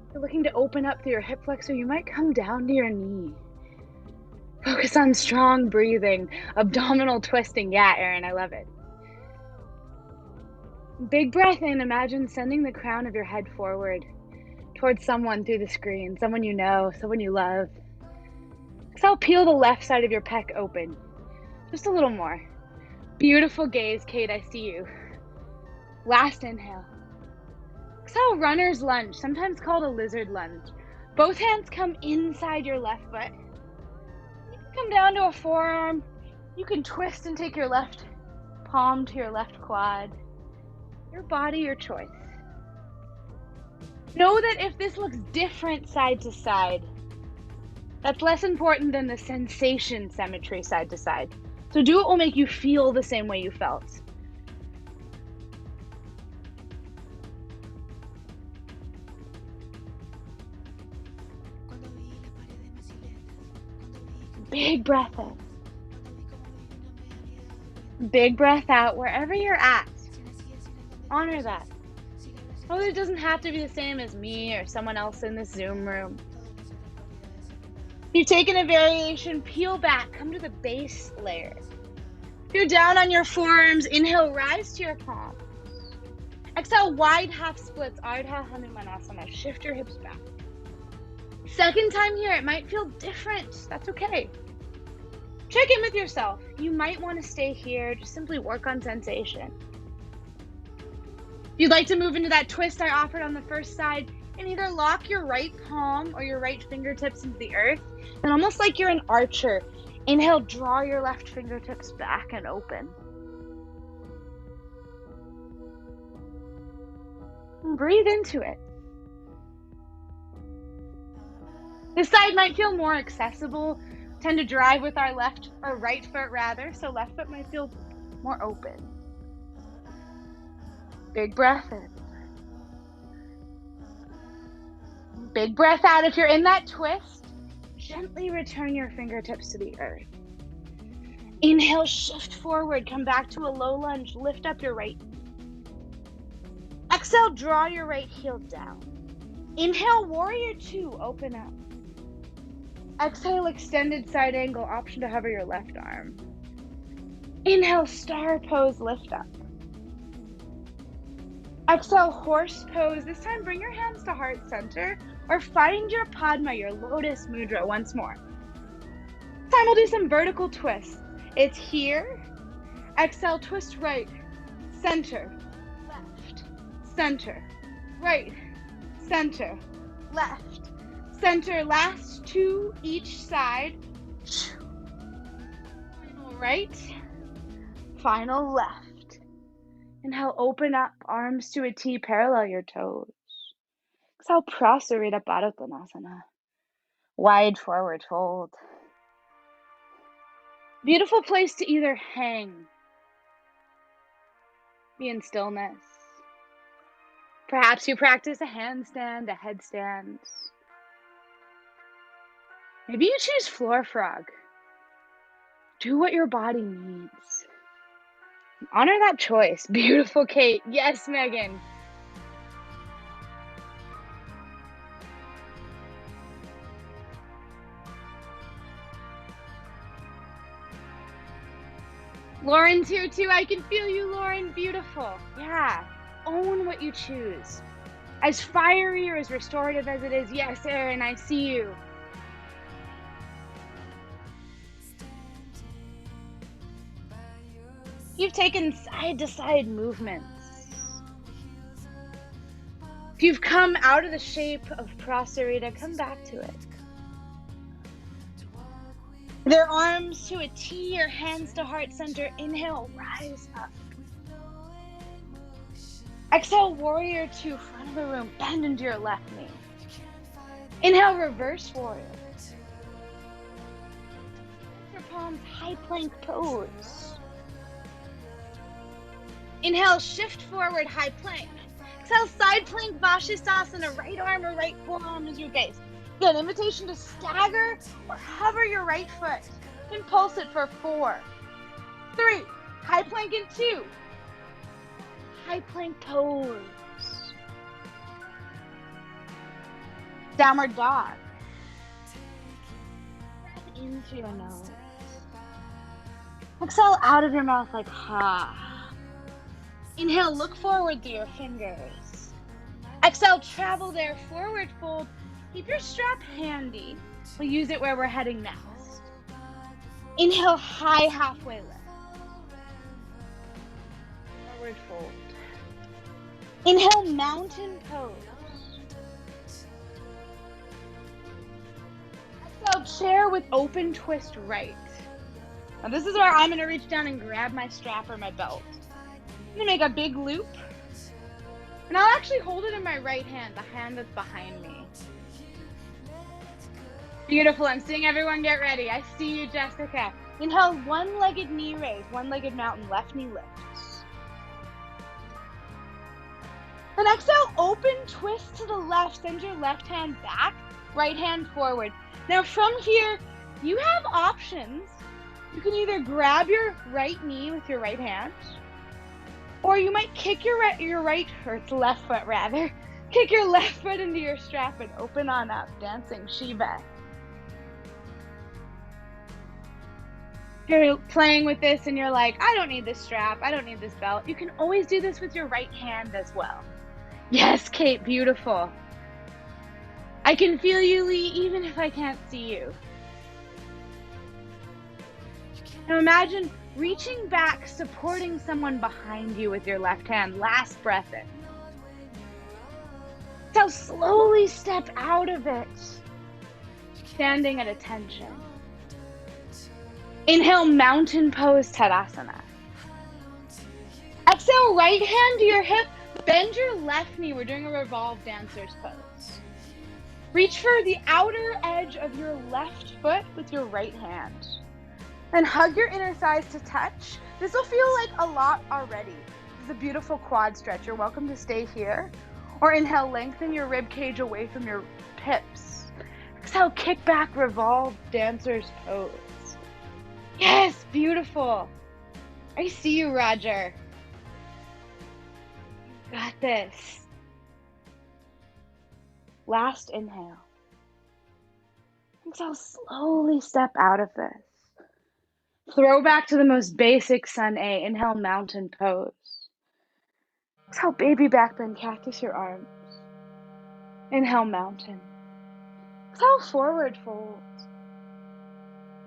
If you're looking to open up through your hip flexor, you might come down to your knee. Focus on strong breathing, abdominal twisting. Yeah, Erin, I love it. Big breath in. Imagine sending the crown of your head forward towards someone through the screen, someone you know, someone you love. Exhale, peel the left side of your pec open. Just a little more. Beautiful gaze, Kate, I see you. Last inhale. Exhale, runner's lunge, sometimes called a lizard lunge. Both hands come inside your left foot. You can come down to a forearm. You can twist and take your left palm to your left quad. Your body, your choice. Know that if this looks different side to side, that's less important than the sensation symmetry side to side. So do what will make you feel the same way you felt. Big breath in. Big breath out wherever you're at. Honor that. Know that it doesn't have to be the same as me or someone else in this Zoom room. If you've taken a variation, peel back, come to the base layer. If you're down on your forearms, inhale, rise to your palms. Exhale, wide half splits, Ardha Hanumanasana. Shift your hips back. Second time here, it might feel different. That's okay. Check in with yourself. You might want to stay here, just simply work on sensation. If you'd like to move into that twist I offered on the first side, and either lock your right palm or your right fingertips into the earth, and almost like you're an archer, inhale, draw your left fingertips back and open. And breathe into it. This side might feel more accessible. Tend to drive with our left or right foot rather, so left foot might feel more open. Big breath in. Big breath out. If you're in that twist, gently return your fingertips to the earth. Inhale, shift forward, come back to a low lunge, lift up your right knee. Exhale, draw your right heel down. Inhale, warrior two, open up. Exhale, extended side angle, option to hover your left arm. Inhale, star pose, lift up. Exhale, horse pose. This time, bring your hands to heart center or find your Padma, your lotus mudra once more. This time, we'll do some vertical twists. It's here. Exhale, twist right, center, left, center, right, center, left, center. Last two each side. Final right, final left. Inhale, open up, arms to a T, parallel your toes. Exhale, Prasarita Baddha Konasana. Wide forward fold. Beautiful place to either hang, be in stillness. Perhaps you practice a handstand, a headstand. Maybe you choose floor frog. Do what your body needs. Honor that choice. Beautiful, Kate. Yes, Megan. Lauren's here too. I can feel you, Lauren. Beautiful. Yeah. Own what you choose. As fiery or as restorative as it is. Yes, Erin, I see you. You've taken side-to-side movements. If you've come out of the shape of Prasarita, come back to it. Their arms to a T or hands to heart center. Inhale, rise up. Exhale, warrior two, front of the room. Bend into your left knee. Inhale, reverse warrior. Your palms, high plank pose. Inhale, shift forward, high plank. Exhale, side plank, Vashisthasana. Right arm or right forearm is your base. Again, invitation to stagger or hover your right foot. You can pulse it for 4, 3, high plank in 2. High plank pose. Downward dog. Breath into your nose. Exhale out of your mouth like ha. Inhale, look forward through your fingers. Exhale, travel there, forward fold. Keep your strap handy. We'll use it where we're heading next. Inhale, high halfway lift. Forward fold. Inhale, mountain pose. Exhale, chair with open twist right. Now this is where I'm going to reach down and grab my strap or my belt. I'm going to make a big loop. And I'll actually hold it in my right hand, the hand that's behind me. Beautiful. I'm seeing everyone get ready. I see you, Jessica. Inhale, one-legged knee raise, one-legged mountain, left knee lifts. Then exhale, open twist to the left. Send your left hand back, right hand forward. Now from here, you have options. You can either grab your right knee with your right hand, or you might kick your left foot rather. Kick your left foot into your strap and open on up, dancing Shiva. You're playing with this and you're like, I don't need this strap, I don't need this belt. You can always do this with your right hand as well. Yes, Kate, beautiful. I can feel you, Lee, even if I can't see you. Now imagine reaching back, supporting someone behind you with your left hand. Last breath in. So slowly step out of it, standing at attention. Inhale, mountain pose, Tadasana. Exhale, right hand to your hip, bend your left knee. We're doing a revolved dancer's pose. Reach for the outer edge of your left foot with your right hand. And hug your inner thighs to touch. This will feel like a lot already. This is a beautiful quad stretch. You're welcome to stay here. Or inhale, lengthen your rib cage away from your hips. Exhale, kick back, revolved dancer's pose. Yes, beautiful. I see you, Roger. You got this. Last inhale. Exhale, slowly step out of this. Throw back to the most basic sun A. Inhale, mountain pose. Exhale, baby back bend, cactus your arms. Inhale, mountain. Exhale, forward fold.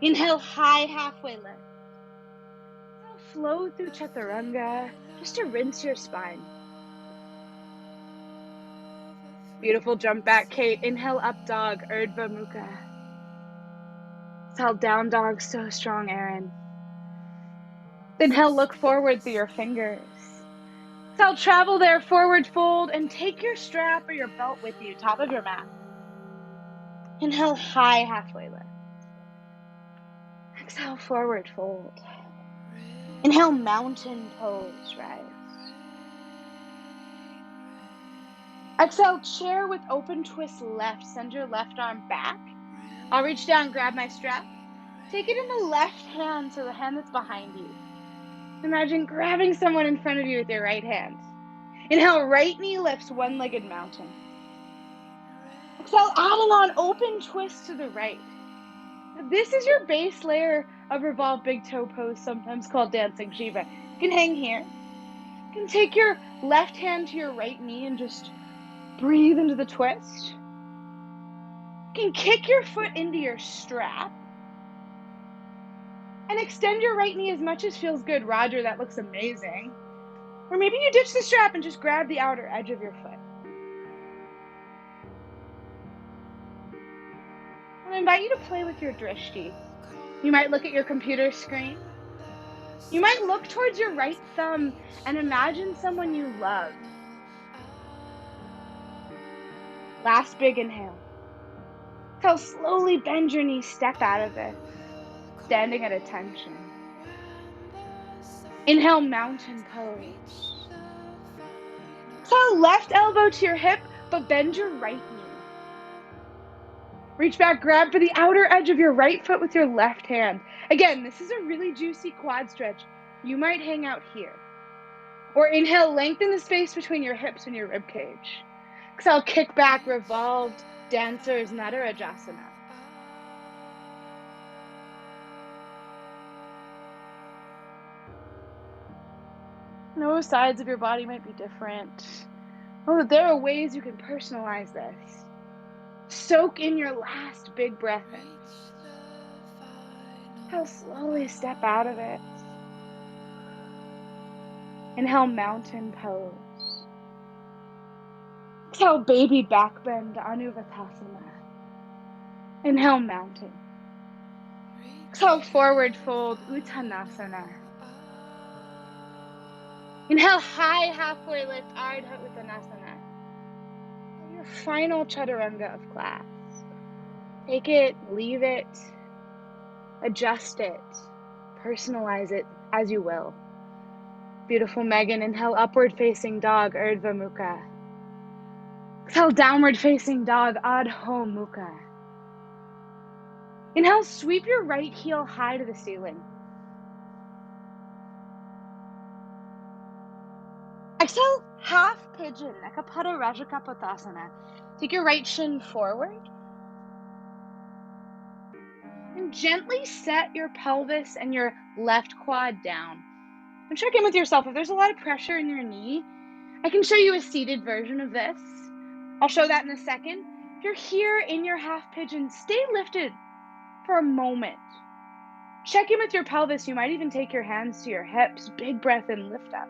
Inhale, high halfway lift. Exhale, flow through chaturanga, just to rinse your spine. Beautiful jump back, Kate. Inhale, up dog, Urdhva Mukha. Exhale, down dog, so strong, Aaron. Inhale, look forward through your fingers. Exhale, travel there, forward fold, and take your strap or your belt with you, top of your mat. Inhale, high halfway lift. Exhale, forward fold. Inhale, mountain pose, rise. Exhale, chair with open twist left. Send your left arm back. I'll reach down, grab my strap. Take it in the left hand, so the hand that's behind you. Imagine grabbing someone in front of you with your right hand. Inhale, right knee lifts, one-legged mountain. Exhale, adding on open twist to the right. This is your base layer of revolved big toe pose, sometimes called dancing Shiva. You can hang here. You can take your left hand to your right knee and just breathe into the twist. You can kick your foot into your strap. And extend your right knee as much as feels good. Roger, that looks amazing. Or maybe you ditch the strap and just grab the outer edge of your foot. I invite you to play with your drishti. You might look at your computer screen. You might look towards your right thumb and imagine someone you love. Last big inhale. Exhale, slowly bend your knees, step out of it, standing at attention. Inhale, mountain pose. Exhale, left elbow to your hip, but bend your right knee. Reach back, grab for the outer edge of your right foot with your left hand. Again, this is a really juicy quad stretch. You might hang out here. Or inhale, lengthen the space between your hips and your rib cage. Exhale, kick back, revolved dancer's Nadarajasana. No, sides of your body might be different. Oh, there are ways you can personalize this. Soak in your last big breath in. How slowly step out of it. Inhale, mountain pose. Exhale, baby back bend, Anuvatasana. Inhale, mountain. Exhale, forward fold, Uttanasana. Inhale, high halfway lift, Ardha Uttanasana. Your final chaturanga of class. Take it, leave it, adjust it, personalize it as you will. Beautiful, Megan. Inhale, upward facing dog, Urdhva Mukha. Exhale, downward facing dog, Adho Mukha. Inhale, sweep your right heel high to the ceiling. Exhale, half pigeon, Ekapada Rajakapotasana. Take your right shin forward. And gently set your pelvis and your left quad down. And check in with yourself. If there's a lot of pressure in your knee, I can show you a seated version of this. I'll show that in a second. If you're here in your half pigeon, stay lifted for a moment. Check in with your pelvis. You might even take your hands to your hips. Big breath in, lift up.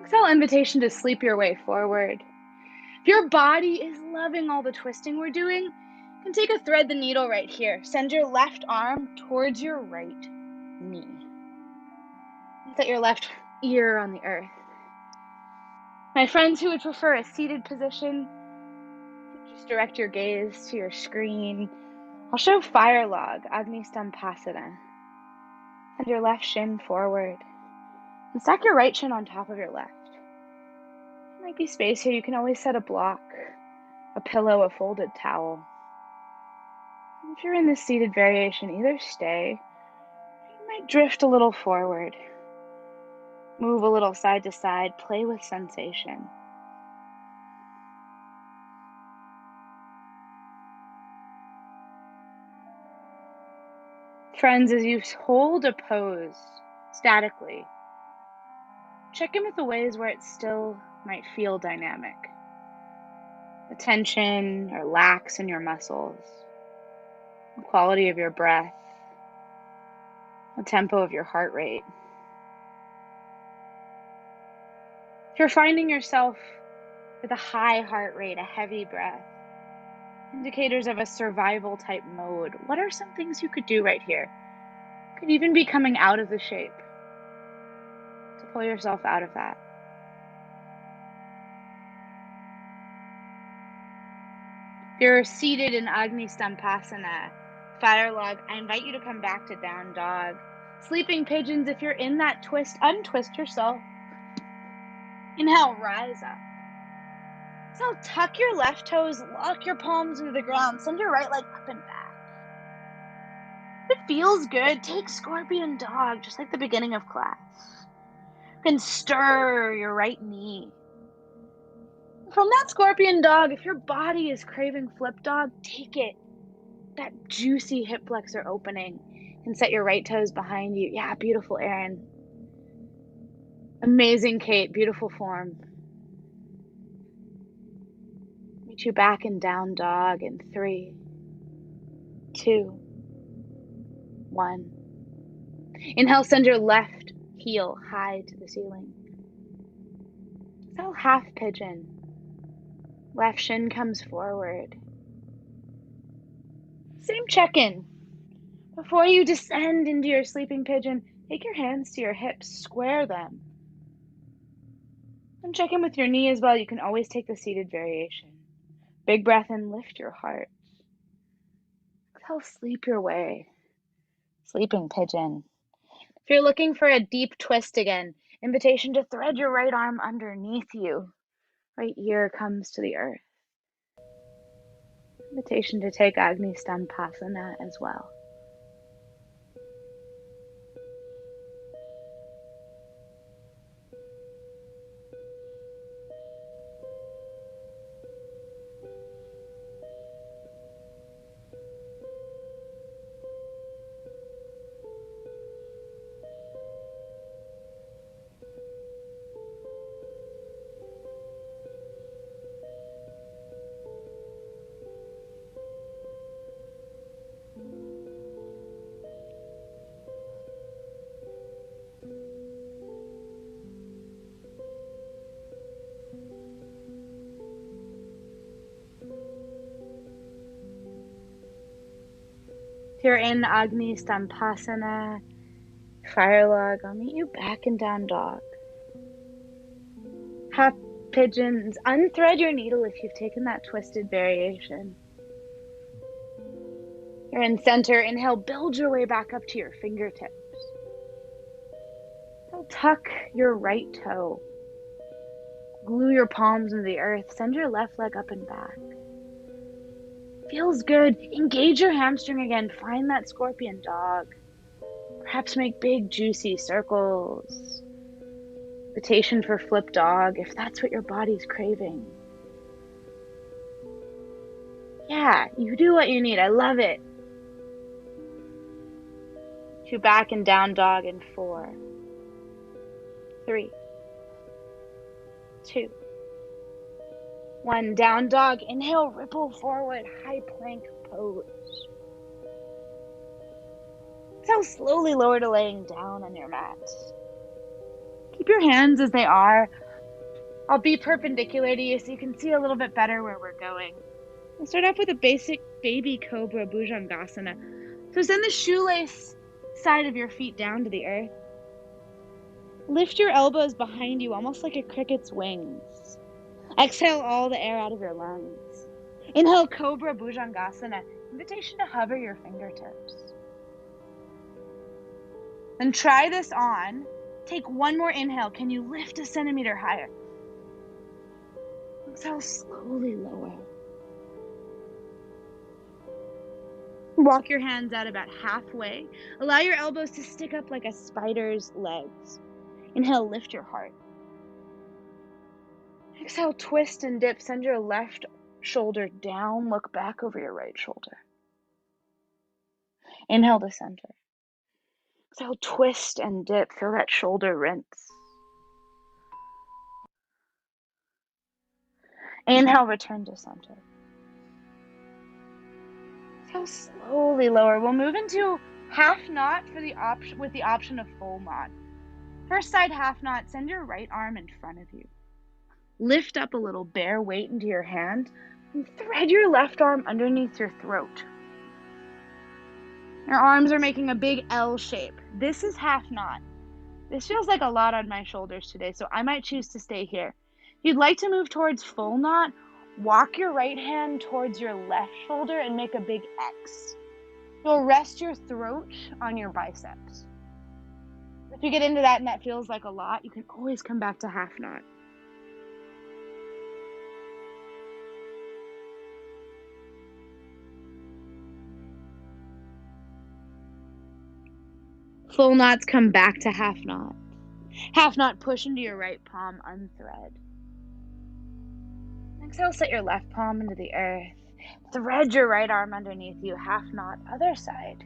Exhale, invitation to sleep your way forward. If your body is loving all the twisting we're doing, you can take a thread the needle right here. Send your left arm towards your right knee. Set your left ear on the earth. My friends who would prefer a seated position, just direct your gaze to your screen. I'll show fire log, Agni Stampasana. Send your left shin forward. And stack your right shin on top of your left. There might be space here. You can always set a block, a pillow, a folded towel. And if you're in this seated variation, either stay, or you might drift a little forward. Move a little side to side, play with sensation. Friends, as you hold a pose statically, check in with the ways where it still might feel dynamic. The tension or lax in your muscles, the quality of your breath, the tempo of your heart rate. If you're finding yourself with a high heart rate, a heavy breath, indicators of a survival type mode, what are some things you could do right here? Could even be coming out of the shape to pull yourself out of that. If you're seated in Agni Stampasana, fire log, I invite you to come back to down dog. Sleeping pigeons, if you're in that twist, untwist yourself. Inhale, rise up. So tuck your left toes, lock your palms into the ground, send your right leg up and back. If it feels good, take scorpion dog, just like the beginning of class. Then stir your right knee. From that scorpion dog, if your body is craving flip dog, take it. That juicy hip flexor opening. And set your right toes behind you. Yeah, beautiful, Erin. Amazing, Kate. Beautiful form. Meet you back in down dog in 3, 2, 1. Inhale, send your left heel high to the ceiling. Exhale, half pigeon. Left shin comes forward. Same check-in. Before you descend into your sleeping pigeon, take your hands to your hips, square them. And check in with your knee as well. You can always take the seated variation. Big breath in, lift your heart. Exhale, sleep your way. Sleeping pigeon. If you're looking for a deep twist again, invitation to thread your right arm underneath you. Right ear comes to the earth. Invitation to take Agni Stampasana as well. If you're in Agni Stampasana, fire log, I'll meet you back in down dog. Hop pigeons, unthread your needle if you've taken that twisted variation. You're in center, inhale, build your way back up to your fingertips. So tuck your right toe. Glue your palms into the earth, send your left leg up and back. Feels good. Engage your hamstring again, find that scorpion dog. Perhaps make big juicy circles. Invitation for flip dog, if that's what your body's craving. Yeah, you do what you need. I love it. To back and down dog in 4, 3, 2, 1. Down dog. Inhale, ripple forward, high plank pose. Exhale, slowly lower to laying down on your mat. Keep your hands as they are. I'll be perpendicular to you so you can see a little bit better where we're going. We'll start off with a basic baby cobra bhujangasana. So send the shoelace side of your feet down to the earth. Lift your elbows behind you, almost like a cricket's wings. Exhale all the air out of your lungs. Inhale, cobra bhujangasana. Invitation to hover your fingertips. Then try this on. Take one more inhale. Can you lift a centimeter higher? Exhale, slowly lower. Walk your hands out about halfway. Allow your elbows to stick up like a spider's legs. Inhale, lift your heart. Exhale, twist and dip. Send your left shoulder down. Look back over your right shoulder. Inhale to center. Exhale, twist and dip. Feel that shoulder rinse. Inhale, return to center. Exhale, slowly lower. We'll move into half knot for the with the option of full knot. First side half knot, send your right arm in front of you. Lift up a little, bear weight into your hand, and thread your left arm underneath your throat. Your arms are making a big L shape. This is half knot. This feels like a lot on my shoulders today, so I might choose to stay here. If you'd like to move towards full knot, walk your right hand towards your left shoulder and make a big X. You'll rest your throat on your biceps. If you get into that and that feels like a lot, you can always come back to half knot. Full knots, come back to half knot. Half knot, push into your right palm, unthread. Exhale, set your left palm into the earth. Thread your right arm underneath you, half knot, other side.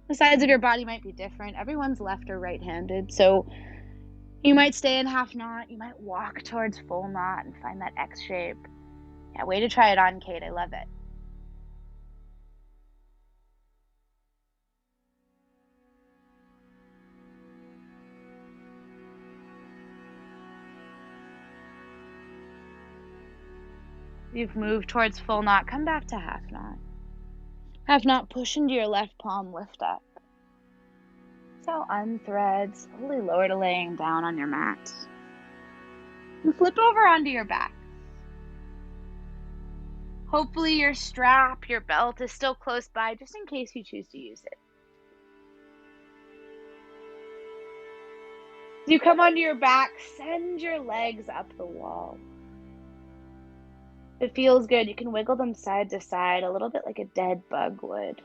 The sides of your body might be different. Everyone's left or right-handed, so you might stay in half knot. You might walk towards full knot and find that X shape. Yeah, way to try it on, Kate. I love it. You've moved towards full knot. Come back to half knot. Half knot, push into your left palm, lift up. So unthread, slowly lower to laying down on your mat. And flip over onto your back. Hopefully your strap, your belt is still close by, just in case you choose to use it. As you come onto your back, send your legs up the wall. If it feels good, you can wiggle them side to side, a little bit like a dead bug would.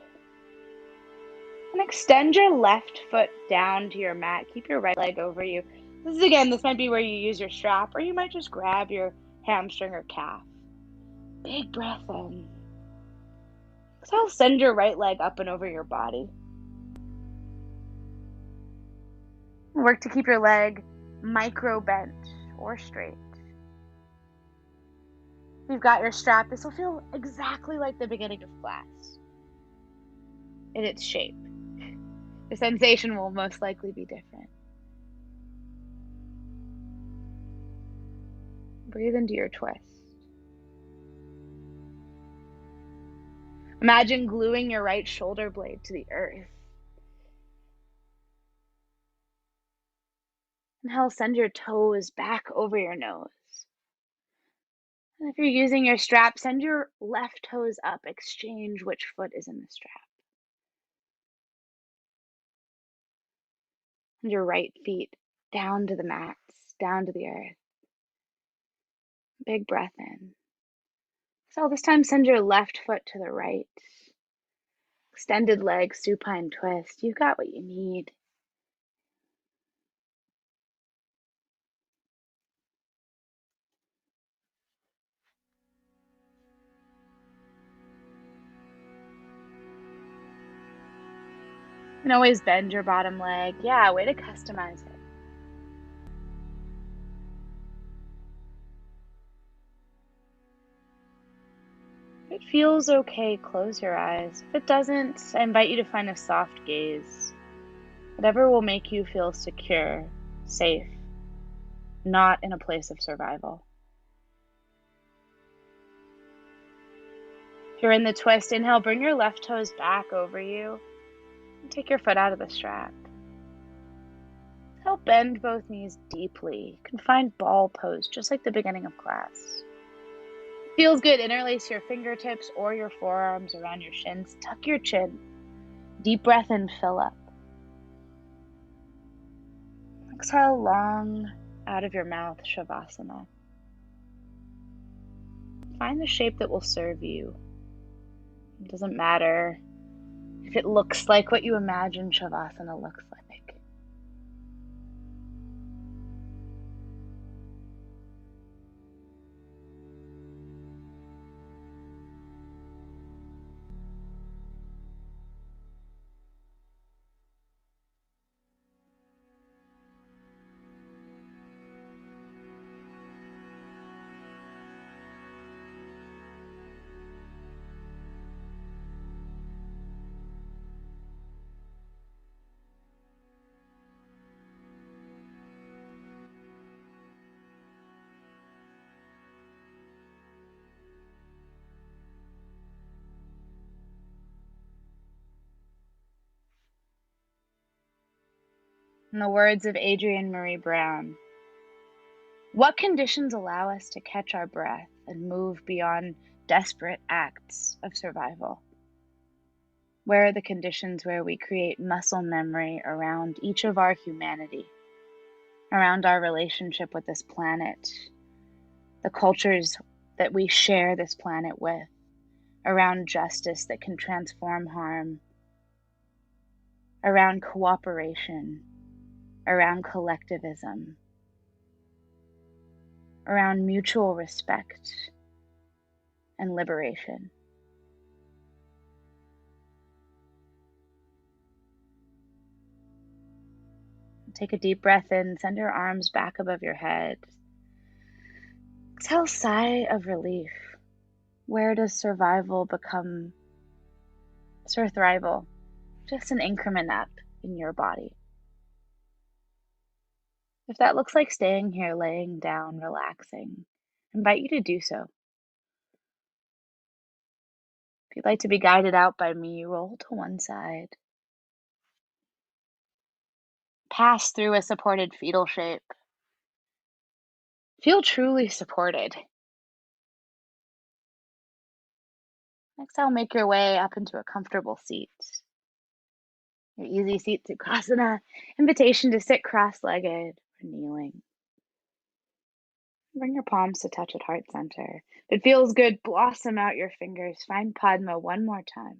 And extend your left foot down to your mat. Keep your right leg over you. This might be where you use your strap, or you might just grab your hamstring or calf. Big breath in. Exhale, send your right leg up and over your body. Work to keep your leg micro bent or straight. If you've got your strap, this will feel exactly like the beginning of class in its shape. The sensation will most likely be different. Breathe into your twist. Imagine gluing your right shoulder blade to the earth. Inhale, send your toes back over your nose. And if you're using your strap, send your left toes up. Exchange which foot is in the strap. And your right feet down to the mats, down to the earth. Big breath in. So this time, send your left foot to the right. Extended leg, supine twist. You've got what you need. You can always bend your bottom leg. Yeah, way to customize it. If it feels okay, close your eyes. If it doesn't, I invite you to find a soft gaze. Whatever will make you feel secure, safe, not in a place of survival. If you're in the twist, inhale, bring your left toes back over you and take your foot out of the strap. Help bend both knees deeply. You can find ball pose just like the beginning of class. Feels good. Interlace your fingertips or your forearms around your shins. Tuck your chin. Deep breath in, fill up. Exhale long out of your mouth, Shavasana. Find the shape that will serve you. It doesn't matter if it looks like what you imagine Shavasana looks like. In the words of Adrienne Marie Brown, what conditions allow us to catch our breath and move beyond desperate acts of survival? Where are the conditions where we create muscle memory around each of our humanity, around our relationship with this planet, the cultures that we share this planet with, around justice that can transform harm, around cooperation, around collectivism, around mutual respect and liberation? Take a deep breath in, send your arms back above your head. Exhale, sigh of relief. Where does survival become surthrival? Just an increment up in your body. If that looks like staying here, laying down, relaxing, I invite you to do so. If you'd like to be guided out by me, roll to one side. Pass through a supported fetal shape. Feel truly supported. Exhale, make your way up into a comfortable seat. Your easy seat Sukhasana, invitation to sit cross-legged or kneeling. Bring your palms to touch at heart center. If it feels good, blossom out your fingers. Find Padma one more time.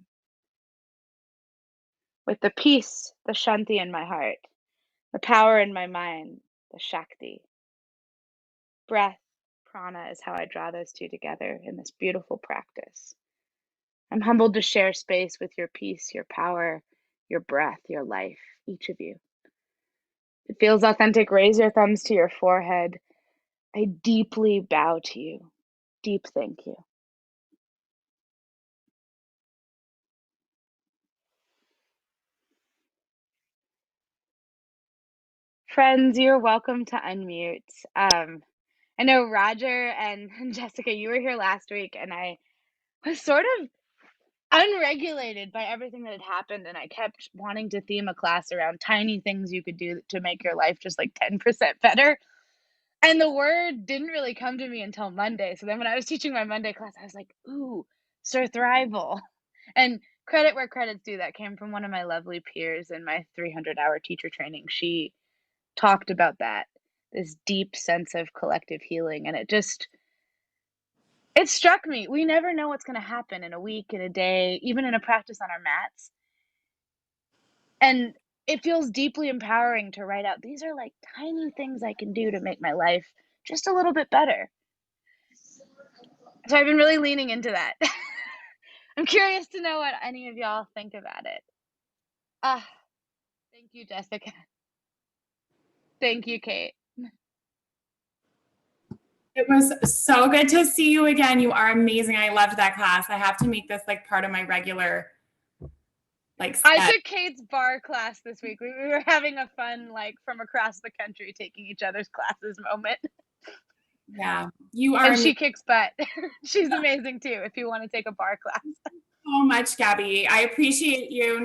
With the peace, the Shanti in my heart, the power in my mind, the Shakti. Breath, prana is how I draw those two together in this beautiful practice. I'm humbled to share space with your peace, your power, your breath, your life, each of you. If it feels authentic, raise your thumbs to your forehead. I deeply bow to you. Deep thank you. Friends, you're welcome to unmute. I know Roger and Jessica, you were here last week, and I was sort of unregulated by everything that had happened, and I kept wanting to theme a class around tiny things you could do to make your life just like 10% better. And the word didn't really come to me until Monday. So then when I was teaching my Monday class, I was like, ooh, surthrival. And credit where credit's due, that came from one of my lovely peers in my 300-hour teacher training. She talked about that, this deep sense of collective healing. And it struck me. We never know what's going to happen in a week, in a day, even in a practice on our mats. And it feels deeply empowering to write out these are like tiny things I can do to make my life just a little bit better. So I've been really leaning into that. I'm curious to know what any of y'all think about it. Ah, thank you, Jessica. Thank you, Kate.
It was so good to see you again. You are amazing. I loved that class. I have to make this like part of my regular
I
set.
took Kate's bar class this week. We were having a fun, like, from across the country taking each other's classes moment.
Yeah, you are
And
amazing.
she kicks butt. She's amazing too, if you want to take a bar class.
So much, Gabi. I appreciate you.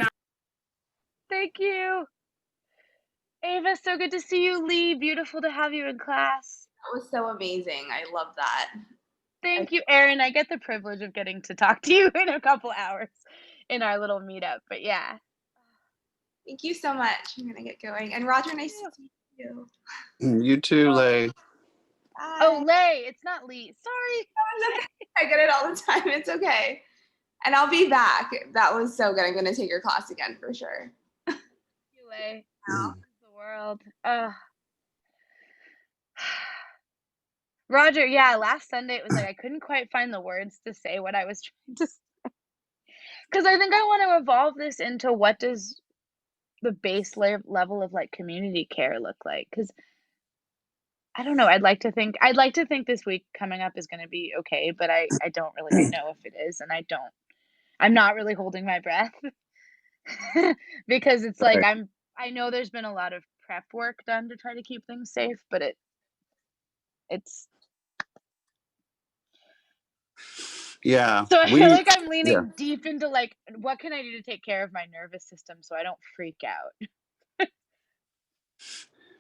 Thank you. Ava, so good to see you. Lee, beautiful to have you in class.
That was so amazing. I love that.
Thank you, Erin. I get the privilege of getting to talk to you in a couple hours in our little meetup, but yeah.
Thank you so much. I'm gonna get going. And Roger, nice to see you.
You too, Lay.
Bye.
Oh, Lay. It's not Lee. Sorry.
I get it all the time. It's okay. And I'll be back. That was so good. I'm gonna take your class again for sure.
Thank you, Lay.
Wow.
The world. Roger, yeah, last Sunday it was like I couldn't quite find the words to say what I was trying to say. Because I think I want to evolve this into what does the base level of like community care look like? Because I don't know. I'd like to think this week coming up is going to be okay, but I don't really know if it is, and I'm not really holding my breath because it's like
Right.
I know there's been a lot of prep work done to try to keep things safe, but it's
Yeah.
so I feel like I'm
Yeah.
leaning deep into like what can I do to take care of my nervous system so I don't freak out.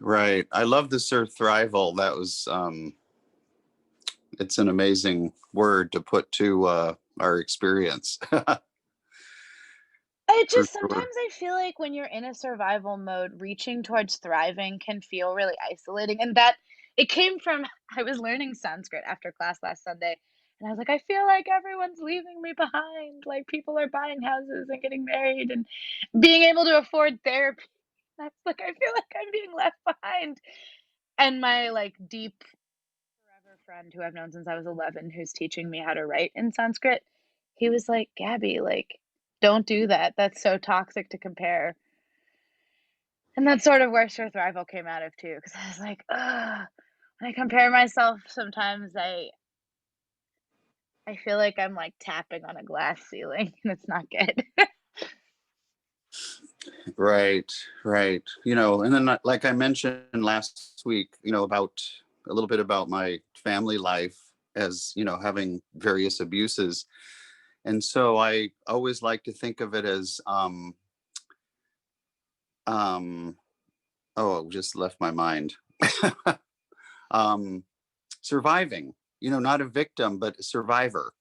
Right. I love the surthrival. That was it's an amazing word to put to our experience.
It
For
just
sure.
sometimes I feel like when you're in a survival mode, reaching towards thriving can feel really isolating. And that it came from I was learning Sanskrit after class last Sunday, and I was like, I feel like everyone's leaving me behind. Like people are buying houses and getting married and being able to afford therapy. That's like I feel like I'm being left behind. And my like deep forever friend who I've known since I was 11, who's teaching me how to write in Sanskrit, he was like, Gabby, like, don't do that. That's so toxic to compare. And that's sort of where surthrival came out of too, because I was like, ugh, when I compare myself, sometimes I feel like I'm like tapping on a glass ceiling, and it's not good.
Right. Right. And then like I mentioned last week, about a little bit about my family life as, having various abuses. And so I always like to think of it as um oh, it just left my mind. um Surviving, not a victim but a survivor,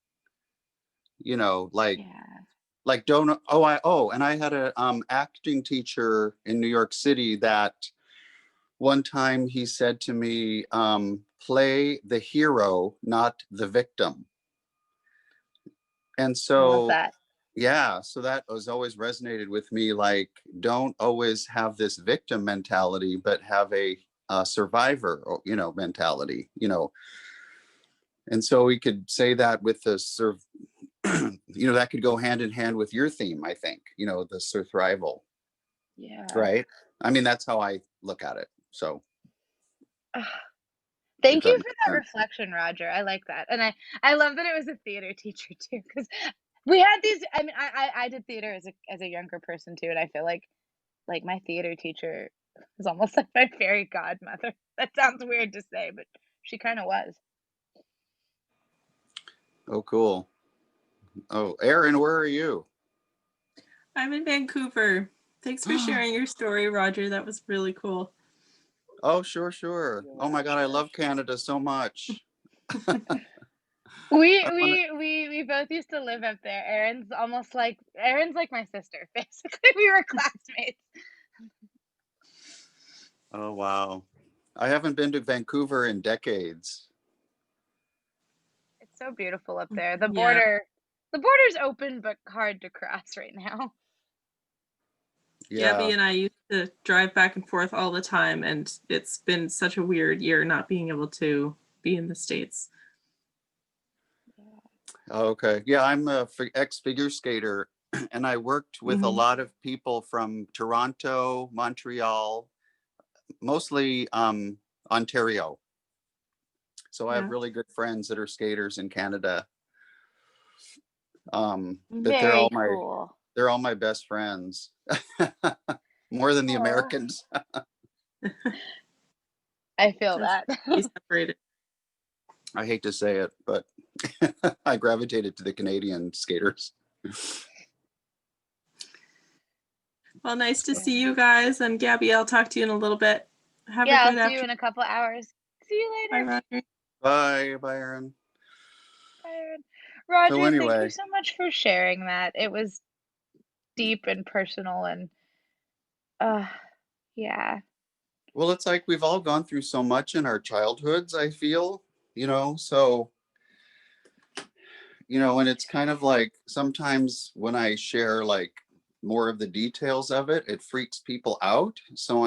like
Yeah.
don't and I had a acting teacher in New York City that one time he said to me, play the hero, not the victim. And
I love
so
that.
yeah, so that was always resonated with me, like don't always have this victim mentality but have a survivor, mentality, and so we could say that with the that could go hand in hand with your theme, I think, the surthrival,
Yeah.
right? I mean, that's how I look at it. So
Ugh.
if
Thank
that
you for
makes
that
sense.
reflection, Roger. I like that. And I love that it was a theater teacher too, because we had these I mean, I did theater as a younger person too, and I feel like my theater teacher was almost like my fairy godmother. That sounds weird to say, but she kind of was.
Oh, cool. Oh, Aaron, where are you?
I'm in Vancouver. Thanks for sharing your story, Roger. That was really cool.
Oh, sure. Oh my God, I love Canada so much.
We
I wanna,
we we both used to live up there. Aaron's like my sister, basically. We were classmates.
oh wow. I haven't been to Vancouver in decades.
It's so beautiful up there.
Yeah.
The border's open but hard to cross right now.
Yeah.
Gabi and I used to drive back and forth all the time, and it's been such a weird year not being able to be in the States.
Okay. Yeah, I'm a ex-figure skater, and I worked with a lot of people from Toronto, Montreal, mostly Ontario. So I have really good friends that are skaters in Canada. But
Very cool.
they're all my best friends. More than the
Aw.
Americans.
I feel
Just
that.
be separated.
I hate to say it, but I gravitated to the Canadian skaters.
Well, nice to see you guys. And Gabi, I'll talk to you in a little bit. Have
Yeah,
a
I'll
good
see you
afternoon.
in a couple hours. See you
Bye,
later.
Roger.
Bye, Aaron.
Bye, Aaron. Roger,
So
thank you
anyway,
so much for sharing that. It was deep and personal and yeah.
well, it's like we've all gone through so much in our childhoods, I feel, so, and it's kind of like sometimes when I share like more of the details of it, it freaks people out. So